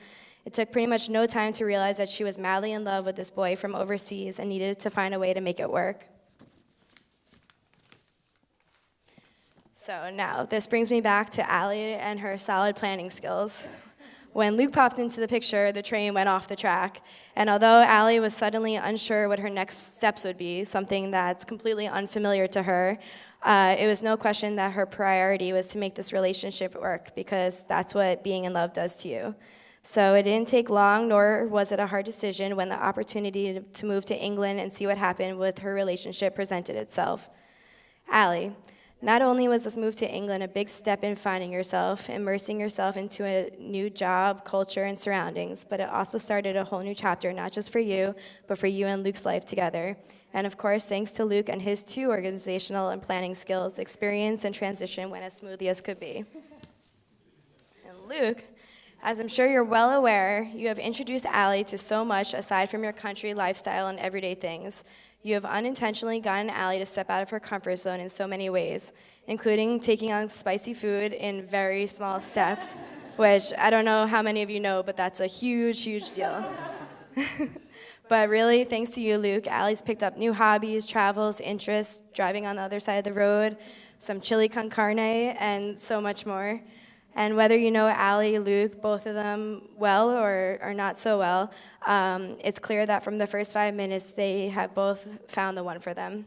It took pretty much no time to realize that she was madly in love with this boy from overseas and needed to find a way to make it work. So now, this brings me back to Allie and her solid planning skills. When Luke popped into the picture, the train went off the track. And although Allie was suddenly unsure what her next steps would be, something that's completely unfamiliar to her, it was no question that her priority was to make this relationship work, because that's what being in love does to you. So it didn't take long, nor was it a hard decision, when the opportunity to move to England and see what happened with her relationship presented itself. Allie, not only was this move to England a big step in finding yourself, immersing yourself into a new job, culture, and surroundings, but it also started a whole new chapter, not just for you, but for you and Luke's life together. And of course, thanks to Luke and his 2 organizational and planning skills, experience and transition went as smoothly as could be. And Luke, as I'm sure you're well aware, you have introduced Allie to so much aside from your country lifestyle and everyday things. You have unintentionally gotten Allie to step out of her comfort zone in so many ways, including taking on spicy food in very small steps, which I don't know how many of you know, but that's a huge, huge deal. But really, thanks to you, Luke, Allie's picked up new hobbies, travels, interests, driving on the other side of the road, some chili con carne, and so much more. And whether you know Allie, Luke, both of them well or not so well, it's clear that from the first 5 minutes, they have both found the one for them.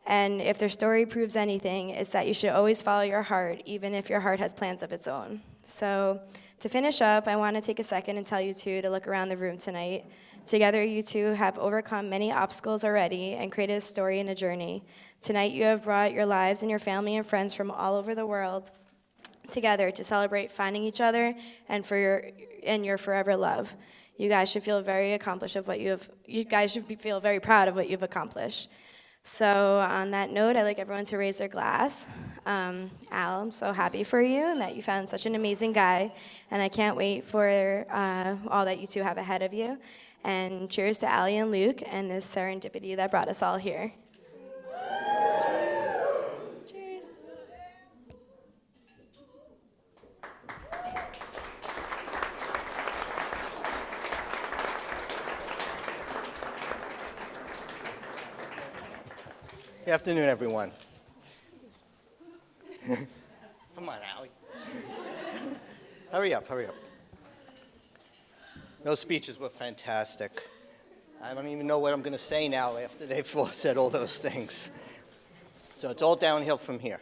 And if their story proves anything, it's that you should always follow your heart, even if your heart has plans of its own. So to finish up, I want to take a second and tell you two to look around the room tonight. Together, you two have overcome many obstacles already and created a story and a journey. Tonight, you have brought your lives and your family and friends from all over the world together to celebrate finding each other and your forever love. You guys should feel very accomplished of what feel very proud of what you've accomplished. So on that note, I'd like everyone to raise their glass. Al, I'm so happy for you and that you found such an amazing guy, and I can't wait for all that you two have ahead of you. And cheers to Allie and Luke and this serendipity that brought us all here. Cheers. Good afternoon, everyone. Come on, Allie. Hurry up, hurry up. Those speeches were fantastic. I don't even know what I'm going to say now after they've all said all those things. So it's all downhill from here.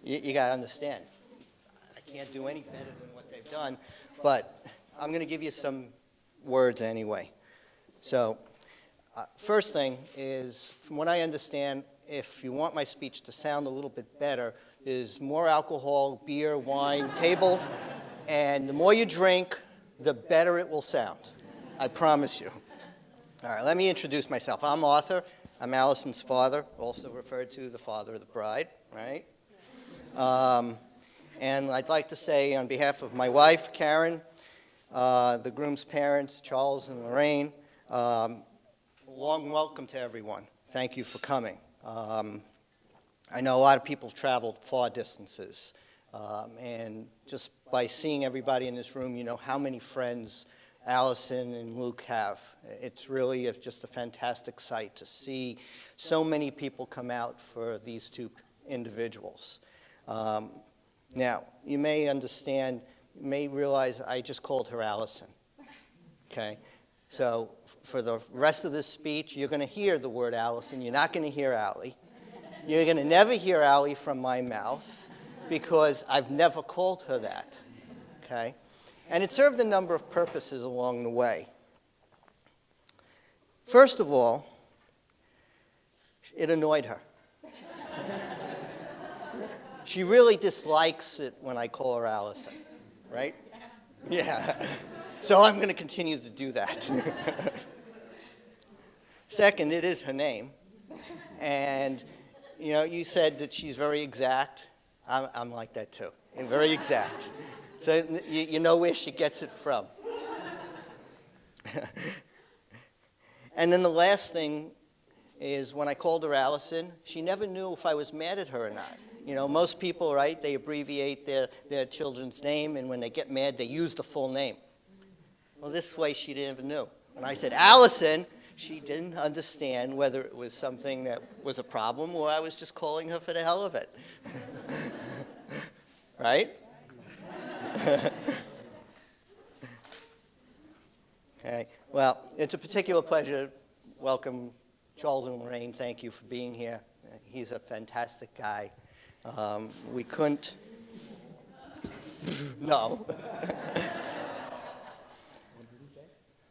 You got to understand, I can't do any better than what they've done, but I'm going to give you some words anyway. So first thing is, from what I understand, if you want my speech to sound a little bit better, is more alcohol, beer, wine, table, and the more you drink, the better it will sound. I promise you. All right, let me introduce myself. I'm Arthur. I'm Allison's father, also referred to the father of the bride, right? And I'd like to say on behalf of my wife, Karen, the groom's parents, Charles and Lorraine, warm welcome to everyone. Thank you for coming. I know a lot of people have traveled far distances, and just by seeing everybody in this room, you know how many friends Allison and Luke have. It's really just a fantastic sight to see so many people come out for these two individuals. Now, you may understand, you may realize I just called her Allison, okay? So for the rest of this speech, you're going to hear the word Allison. You're not going to hear Allie. You're going to never hear Allie from my mouth because I've never called her that, okay? And it served a number of purposes along the way. First of all, it annoyed her. She really dislikes it when I call her Allison, right? Yeah. So I'm going to continue to do that. Second, it is her name. And, you know, you said that she's very exact. I'm like that too, and very exact. So you know where she gets it from. And then the last thing is when I called her Allison, she never knew if I was mad at her or not. You know, most people, right, they abbreviate their children's name, and when they get mad, they use the full name. Well, this way she never knew. When I said Allison, she didn't understand whether it was something that was a problem or I was just calling her for the hell of it. Right? Okay. Well, it's a particular pleasure to welcome Charles and Lorraine. Thank you for being here. He's a fantastic guy. We couldn't. No.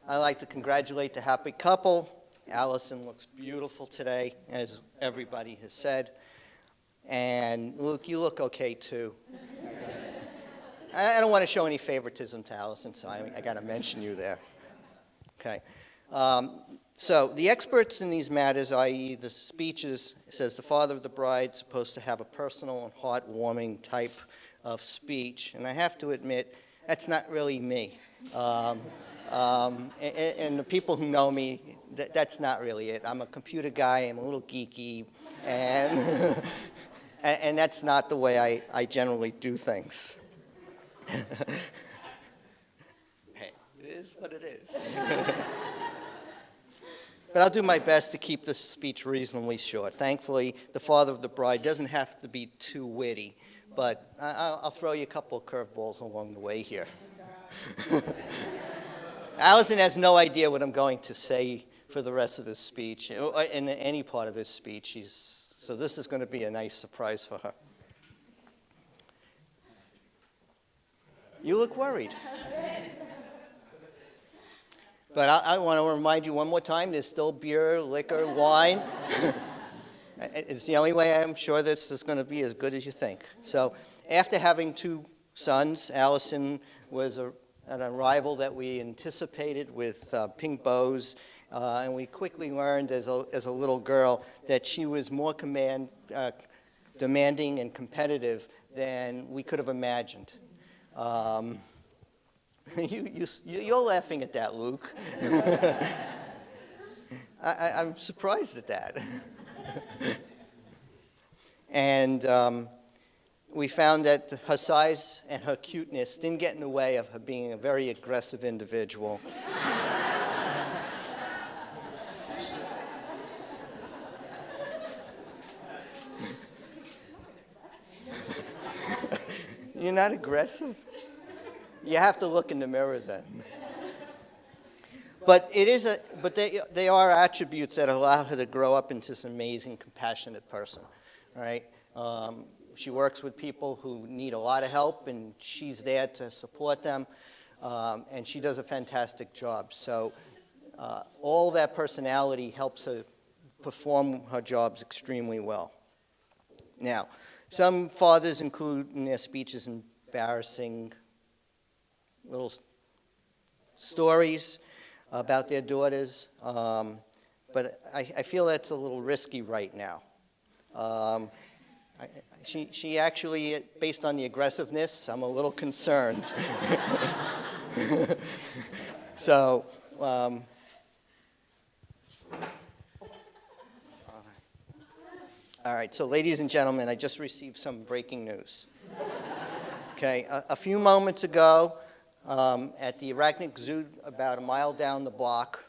I'd like to congratulate the happy couple. Allison looks beautiful today, as everybody has said. And Luke, you look okay too. I don't want to show any favoritism to Allison, so I got to mention you there. Okay. So the experts in these matters, i.e. the speeches, says the father of the bride is supposed to have a personal and heartwarming type of speech. And I have to admit, that's not really me. And the people who know me, that's not really it. I'm a computer guy, I'm a little geeky, and, and that's not the way I generally do things. Hey, it is what it is. But I'll do my best to keep this speech reasonably short. Thankfully, the father of the bride doesn't have to be too witty, but I'll throw you a couple of curveballs along the way here. Allison has no idea what I'm going to say for the rest of this speech, or in any part of this speech. So this is going to be a nice surprise for her. You look worried. But I want to remind you one more time, there's still beer, liquor, wine. It's the only way I'm sure this is going to be as good as you think. So after having two sons, Allison was an arrival that we anticipated with pink bows, and we quickly learned as a little girl that she was more demanding and competitive than we could have imagined. You're laughing at that, Luke. I'm surprised at that. And we found that her size and her cuteness didn't get in the way of her being a very aggressive individual. You're not aggressive? You have to look in the mirror then. But they are attributes that allow her to grow up into this amazing, compassionate person, right? She works with people who need a lot of help, and she's there to support them, and she does a fantastic job. So all that personality helps her perform her jobs extremely well. Now, some fathers include in their speeches embarrassing little stories about their daughters, but I feel that's a little risky right now. She actually, based on the aggressiveness, I'm a little concerned. So, all right, so ladies and gentlemen, I just received some breaking news. Okay, a few moments ago, at the Arachnic Zoo, about a mile down the block,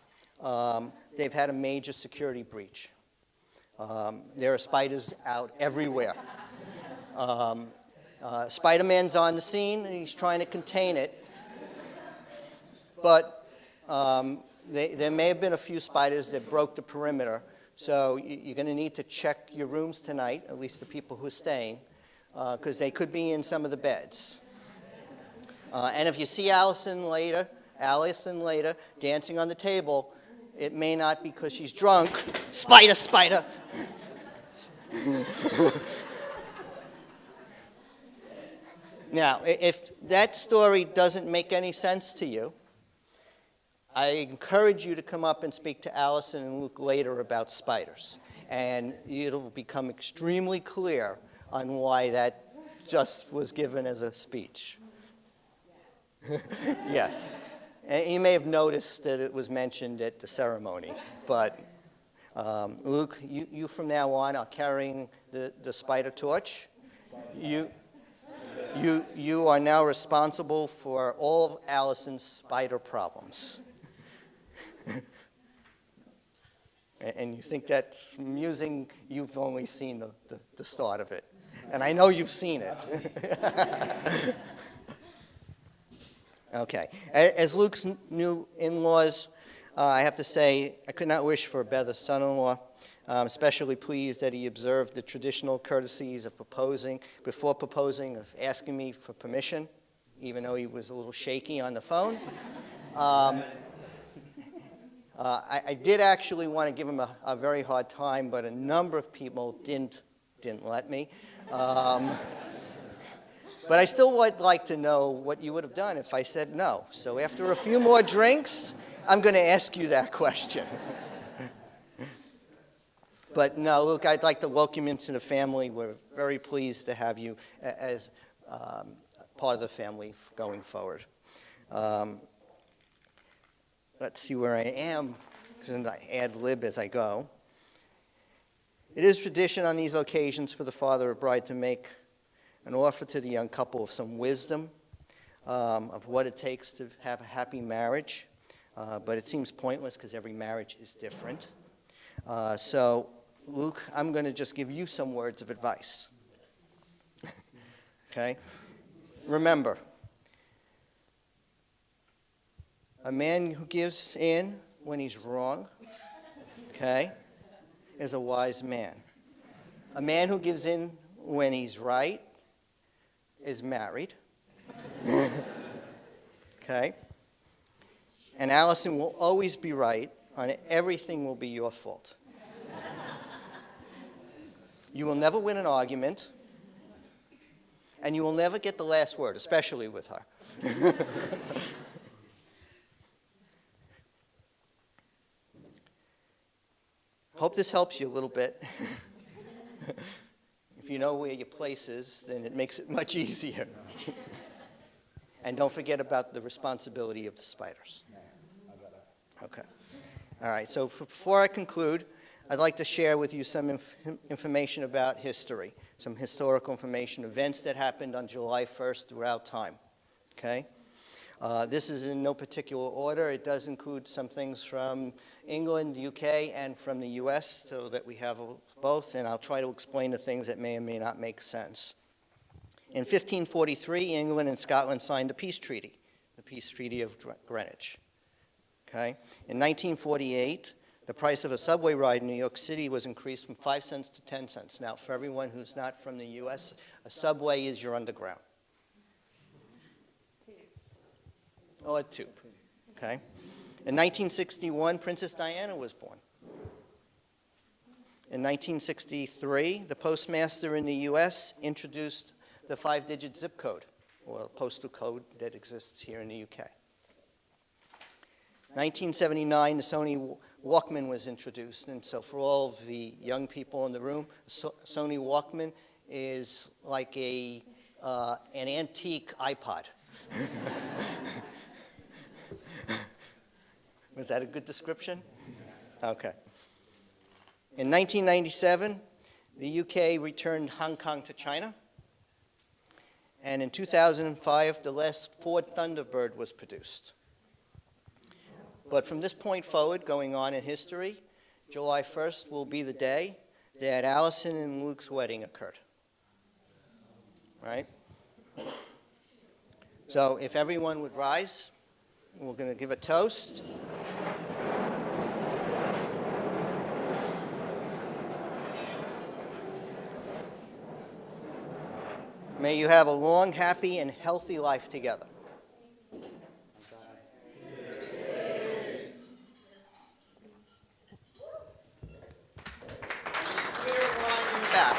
they've had a major security breach. There are spiders out everywhere. Spider-Man's on the scene, and he's trying to contain it. But there may have been a few spiders that broke the perimeter, so you're going to need to check your rooms tonight, at least the people who are staying, because they could be in some of the beds. And if you see Allison later dancing on the table, it may not be because she's drunk. Spider, spider. Now, if that story doesn't make any sense to you, I encourage you to come up and speak to Allison and Luke later about spiders. And it'll become extremely clear on why that just was given as a speech. Yes. And you may have noticed that it was mentioned at the ceremony. But Luke, you from now on are carrying the spider torch. You are now responsible for all of Allison's spider problems. And you think that's amusing? You've only seen the start of it. And I know you've seen it. Okay. As Luke's new in-laws, I have to say I could not wish for a better son-in-law. I'm especially pleased that he observed the traditional courtesies of before proposing, of asking me for permission, even though he was a little shaky on the phone. I did actually want to give him a very hard time, but a number of people didn't let me. But I still would like to know what you would have done if I said no. So after a few more drinks, I'm going to ask you that question. But no, Luke, I'd like to welcome you into the family. We're very pleased to have you as part of the family going forward. Let's see where I am, because I ad lib as I go. It is tradition on these occasions for the father of bride to make an offer to the young couple of some wisdom of what it takes to have a happy marriage. But it seems pointless because every marriage is different. So, Luke, I'm going to just give you some words of advice. Okay? Remember, a man who gives in when he's wrong, okay, is a wise man. A man who gives in when he's right is married. Okay? And Allison will always be right, and everything will be your fault. You will never win an argument, and you will never get the last word, especially with her. Hope this helps you a little bit. If you know where your place is, then it makes it much easier. And don't forget about the responsibility of the spiders. Okay. All right, so before I conclude, I'd like to share with you some information about history, some historical information, events that happened on July 1st throughout time. Okay? This is in no particular order. It does include some things from England, UK, and from the US, so that we have both, and I'll try to explain the things that may or may not make sense. In 1543, England and Scotland signed a peace treaty, the Peace Treaty of Greenwich. Okay? In 1948, the price of a subway ride in New York City was increased from 5 cents to 10 cents. Now, for everyone who's not from the U.S., a subway is your underground. Oh, a tube. Okay? In 1961, Princess Diana was born. In 1963, the postmaster in the U.S. introduced the 5-digit zip code, or postal code that exists here in the UK. 1979, the Sony Walkman was introduced, and so for all of the young people in the room, Sony Walkman is like an antique iPod. Was that a good description? Okay. In 1997, the UK returned Hong Kong to China. And in 2005, the last Ford Thunderbird was produced. But from this point forward, going on in history, July 1st will be the day that Allison and Luke's wedding occurred. Right? So if everyone would rise, we're going to give a toast. May you have a long, happy, and healthy life together. Back.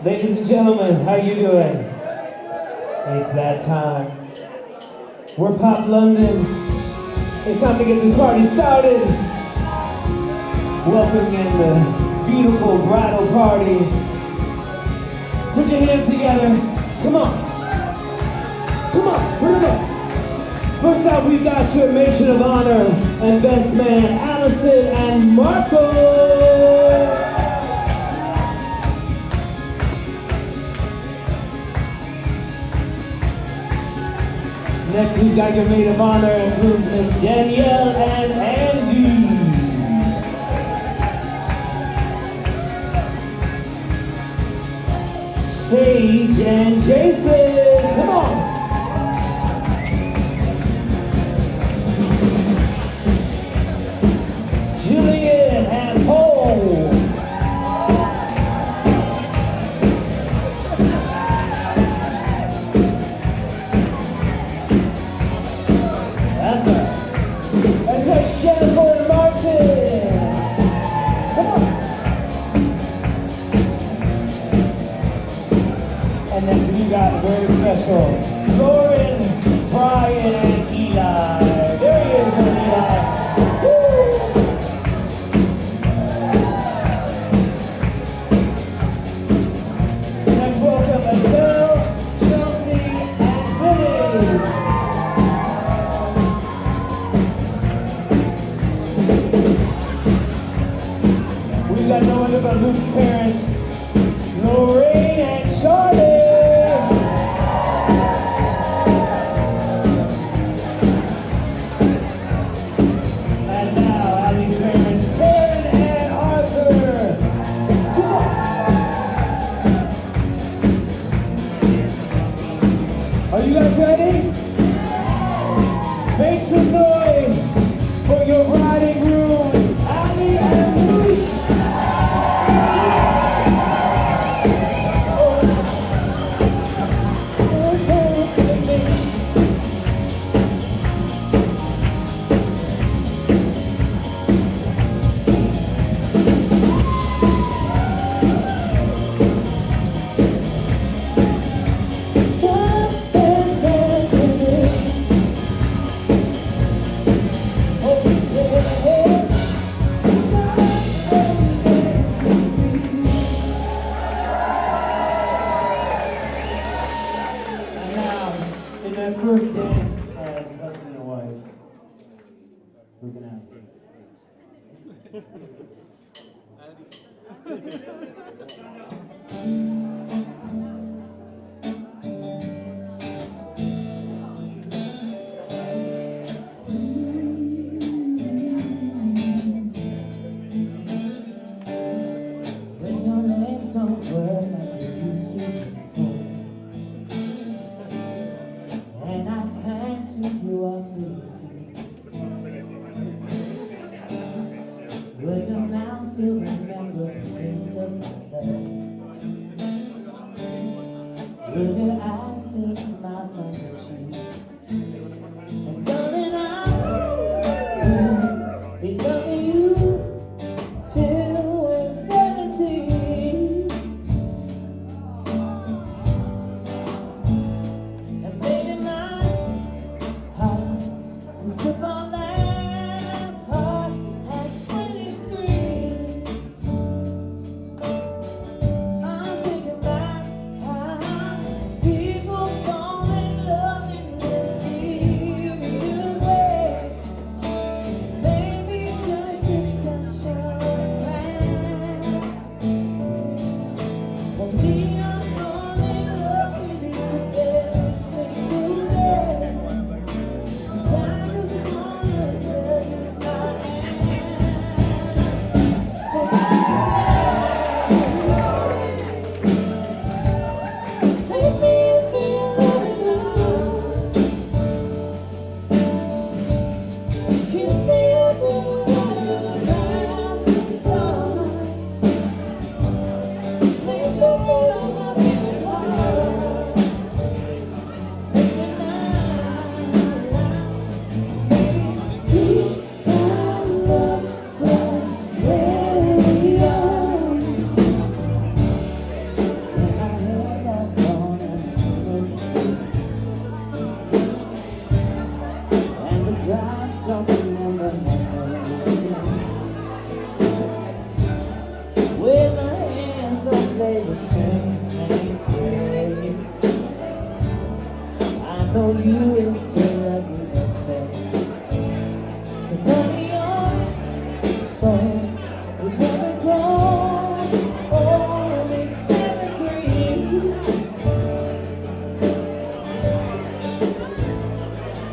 Ladies and gentlemen, how you doing? It's that time. We're Pop London. It's time to get this party started. Welcome in the beautiful bridal party. Put your hands together. Come on. Come on, put it up. First out, we've got your matron of honor and best man, Allison and Marco. Next, we've got your maid of honor and groomsmen, Danielle and Andy. Sage and Jason, come on. Julian and Paul. That's right. And there's Jennifer and Martin. Come on. And next we got very special Lauren, Brian, and Eli. There he is, Eli. Next, welcome Adele, Chelsea, and Vinny. We got no other but Luke's parents, Lorraine and Charlie. And now, Allie's parents, Karen and Arthur. Come on. Are you guys ready? Make some noise for your bride and groom, Allie and Luke. First dance as husband and wife. We're gonna have things. is to let me say, 'cause I'm your soul. We never grow old, it's evergreen.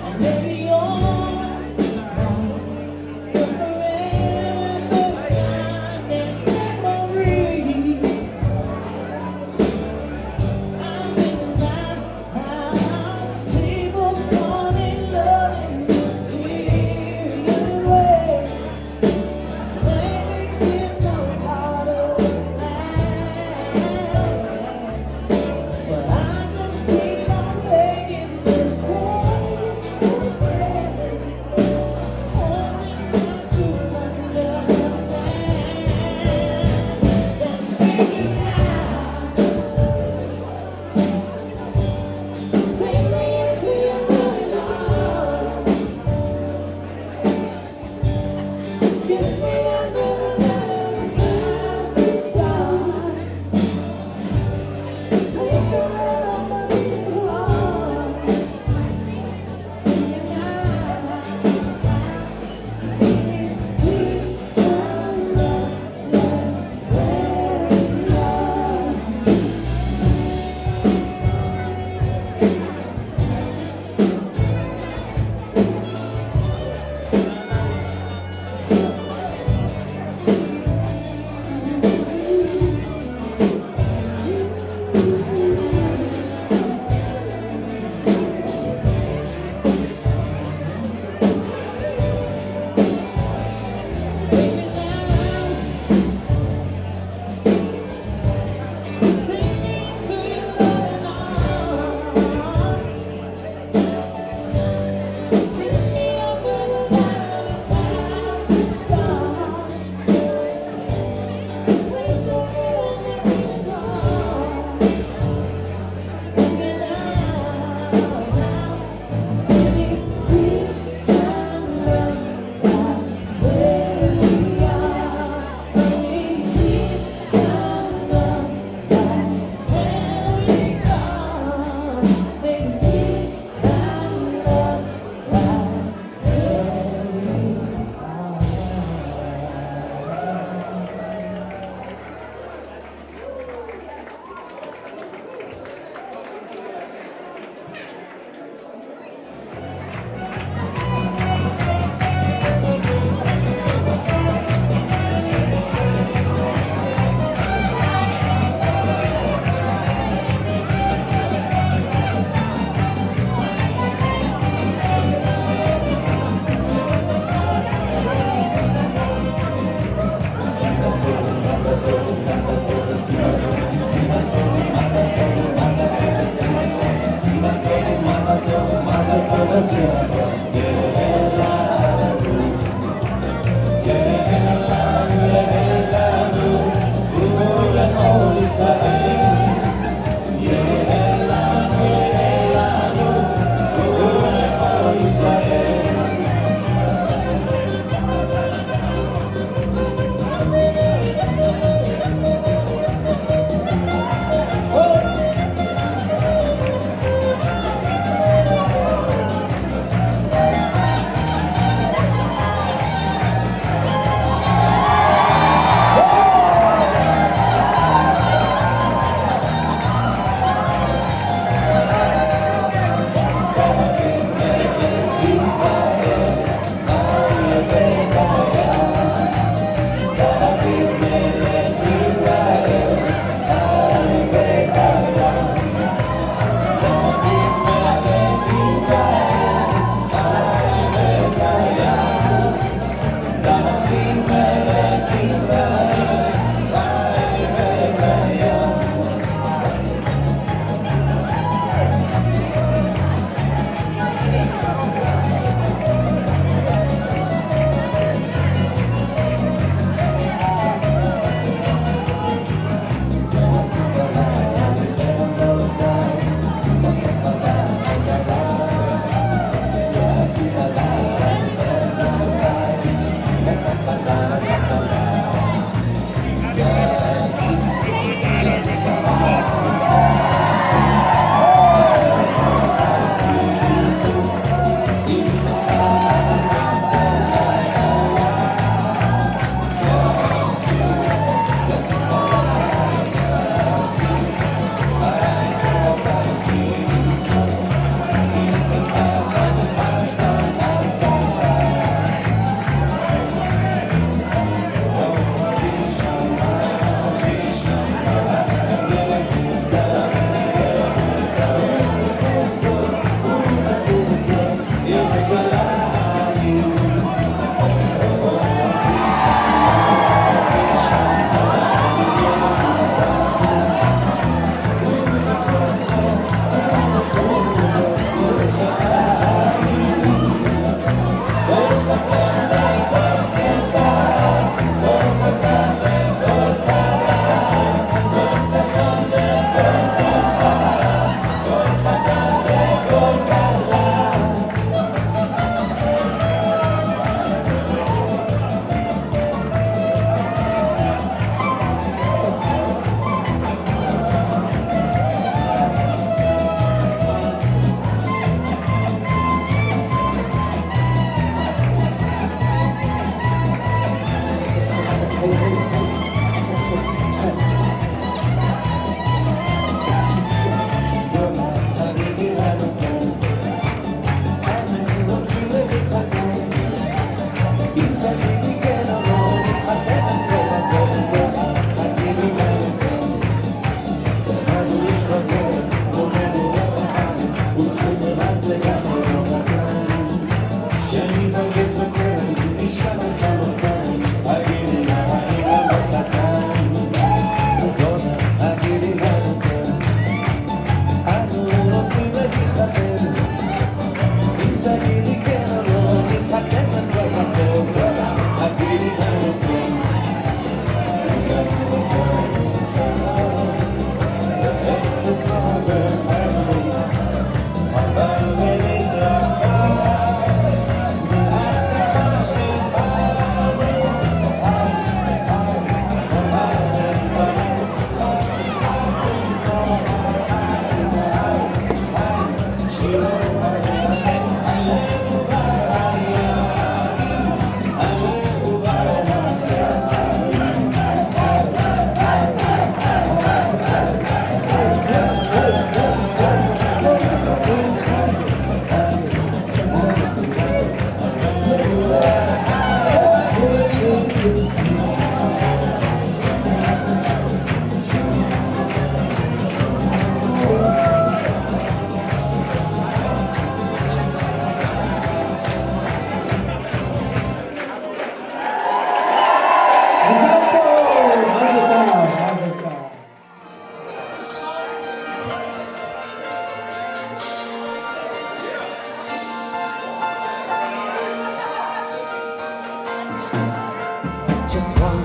And maybe your smile still forever mine in memory. I'm thinking about how people fall in love in mysterious ways. Maybe it's all part of the plan, but I just keep on making the same mistakes, hoping that you understand. Then baby now, take me into your loving arms, kiss me under the light of a rising star. Place your head on my beating heart, and now we found love where we are.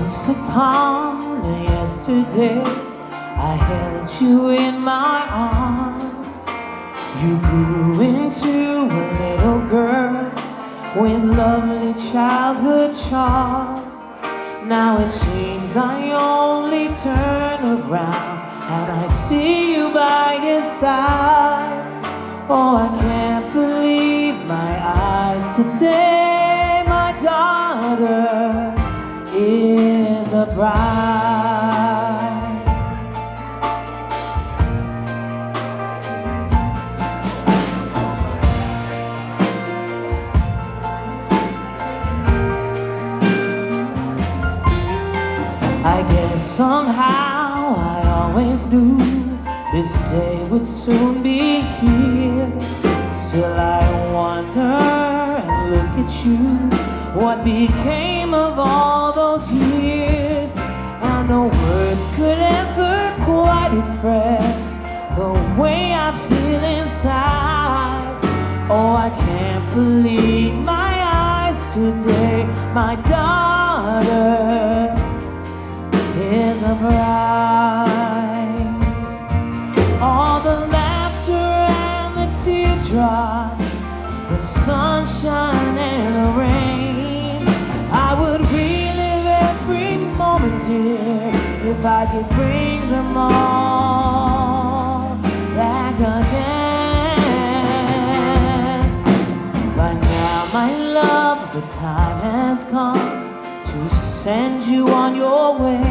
Once upon a yesterday, I held you in my arms. You grew into a little girl with lovely childhood charms. Now it seems I only turn around and I see you by your side. Oh, I can't believe my eyes today. My daughter is a bride. I guess somehow I always knew this day would soon be here. Still I wonder and look at you. What became of all those years? And no words could ever quite express the way I feel inside. Oh, I can't believe my eyes today. My daughter is a bride. All the laughter and the teardrops, the sunshine and the rain, I would relive every moment, dear, if I could bring them all back again. But now, my love, the time has come to send you on your way.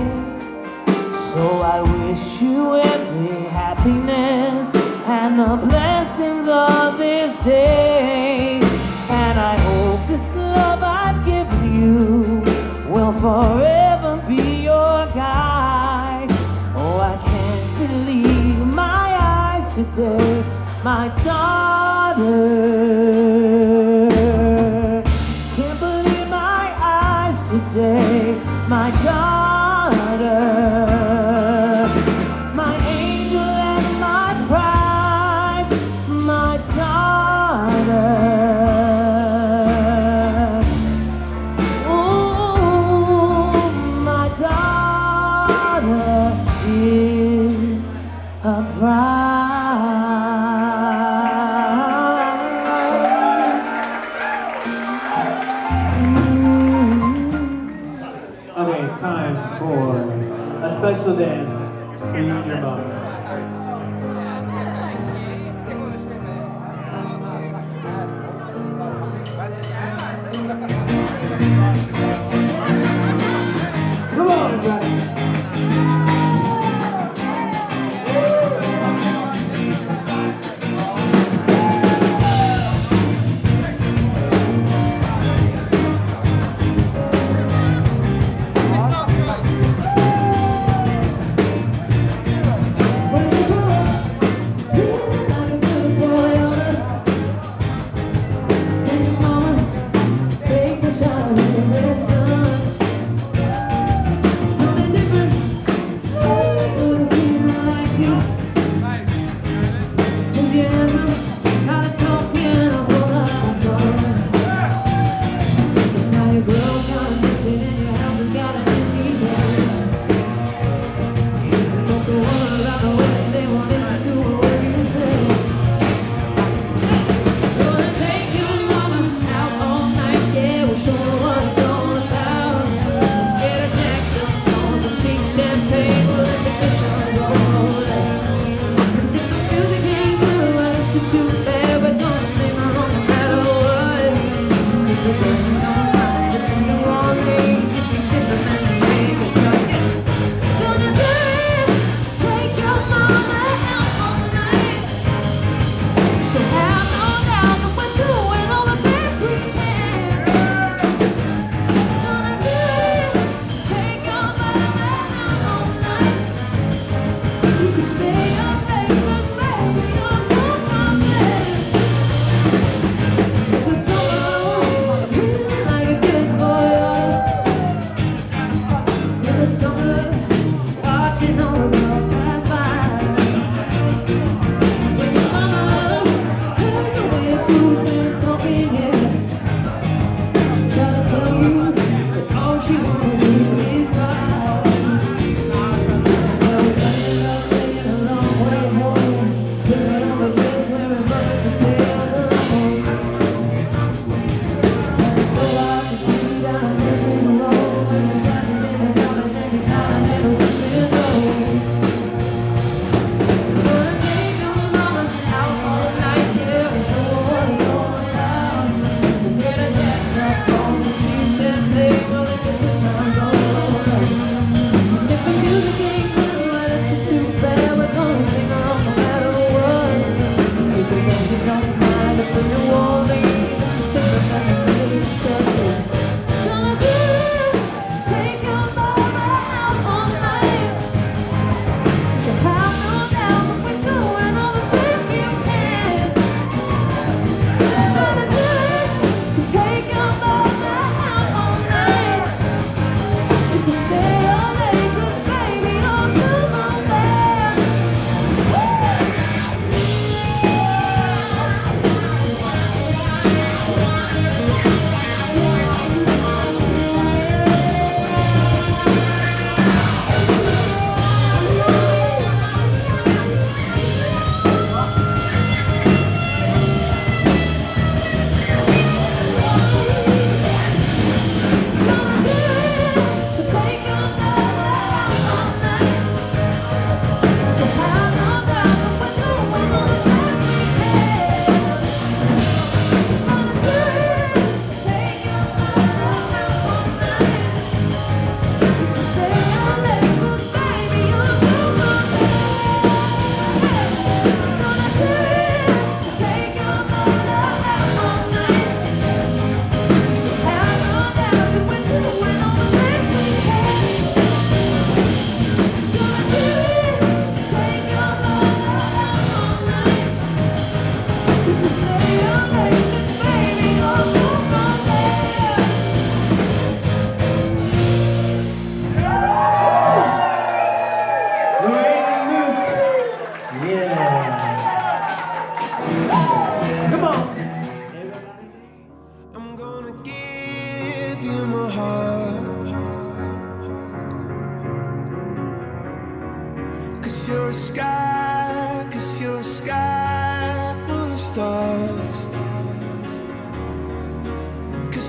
So I wish you every happiness and the blessings of this day. And I hope this love I've given you will forever be your guide. Oh, I can't believe my eyes today. My daughter, can't believe my eyes today. My daughter, my angel and my pride, my daughter. Ooh, my daughter is a Okay, it's time for a special dance for you and your mom. Come on, everybody.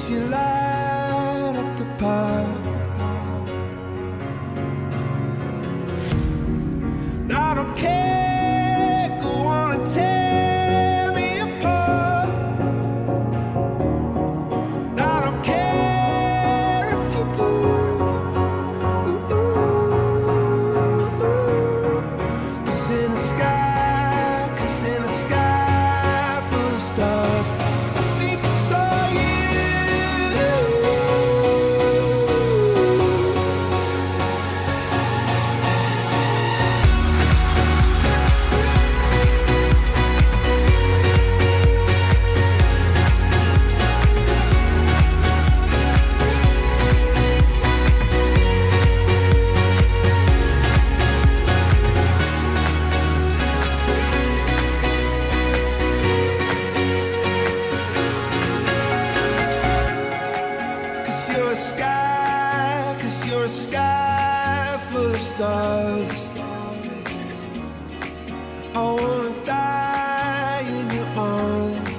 'cause you light up the park. I don't care, go on and tear me apart. I don't care if you do. Cause in the sky full of stars, I think I saw you. Cause you're a sky full of stars. I wanna die in your arms.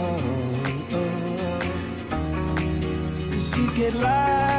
Oh, oh. 'Cause you get light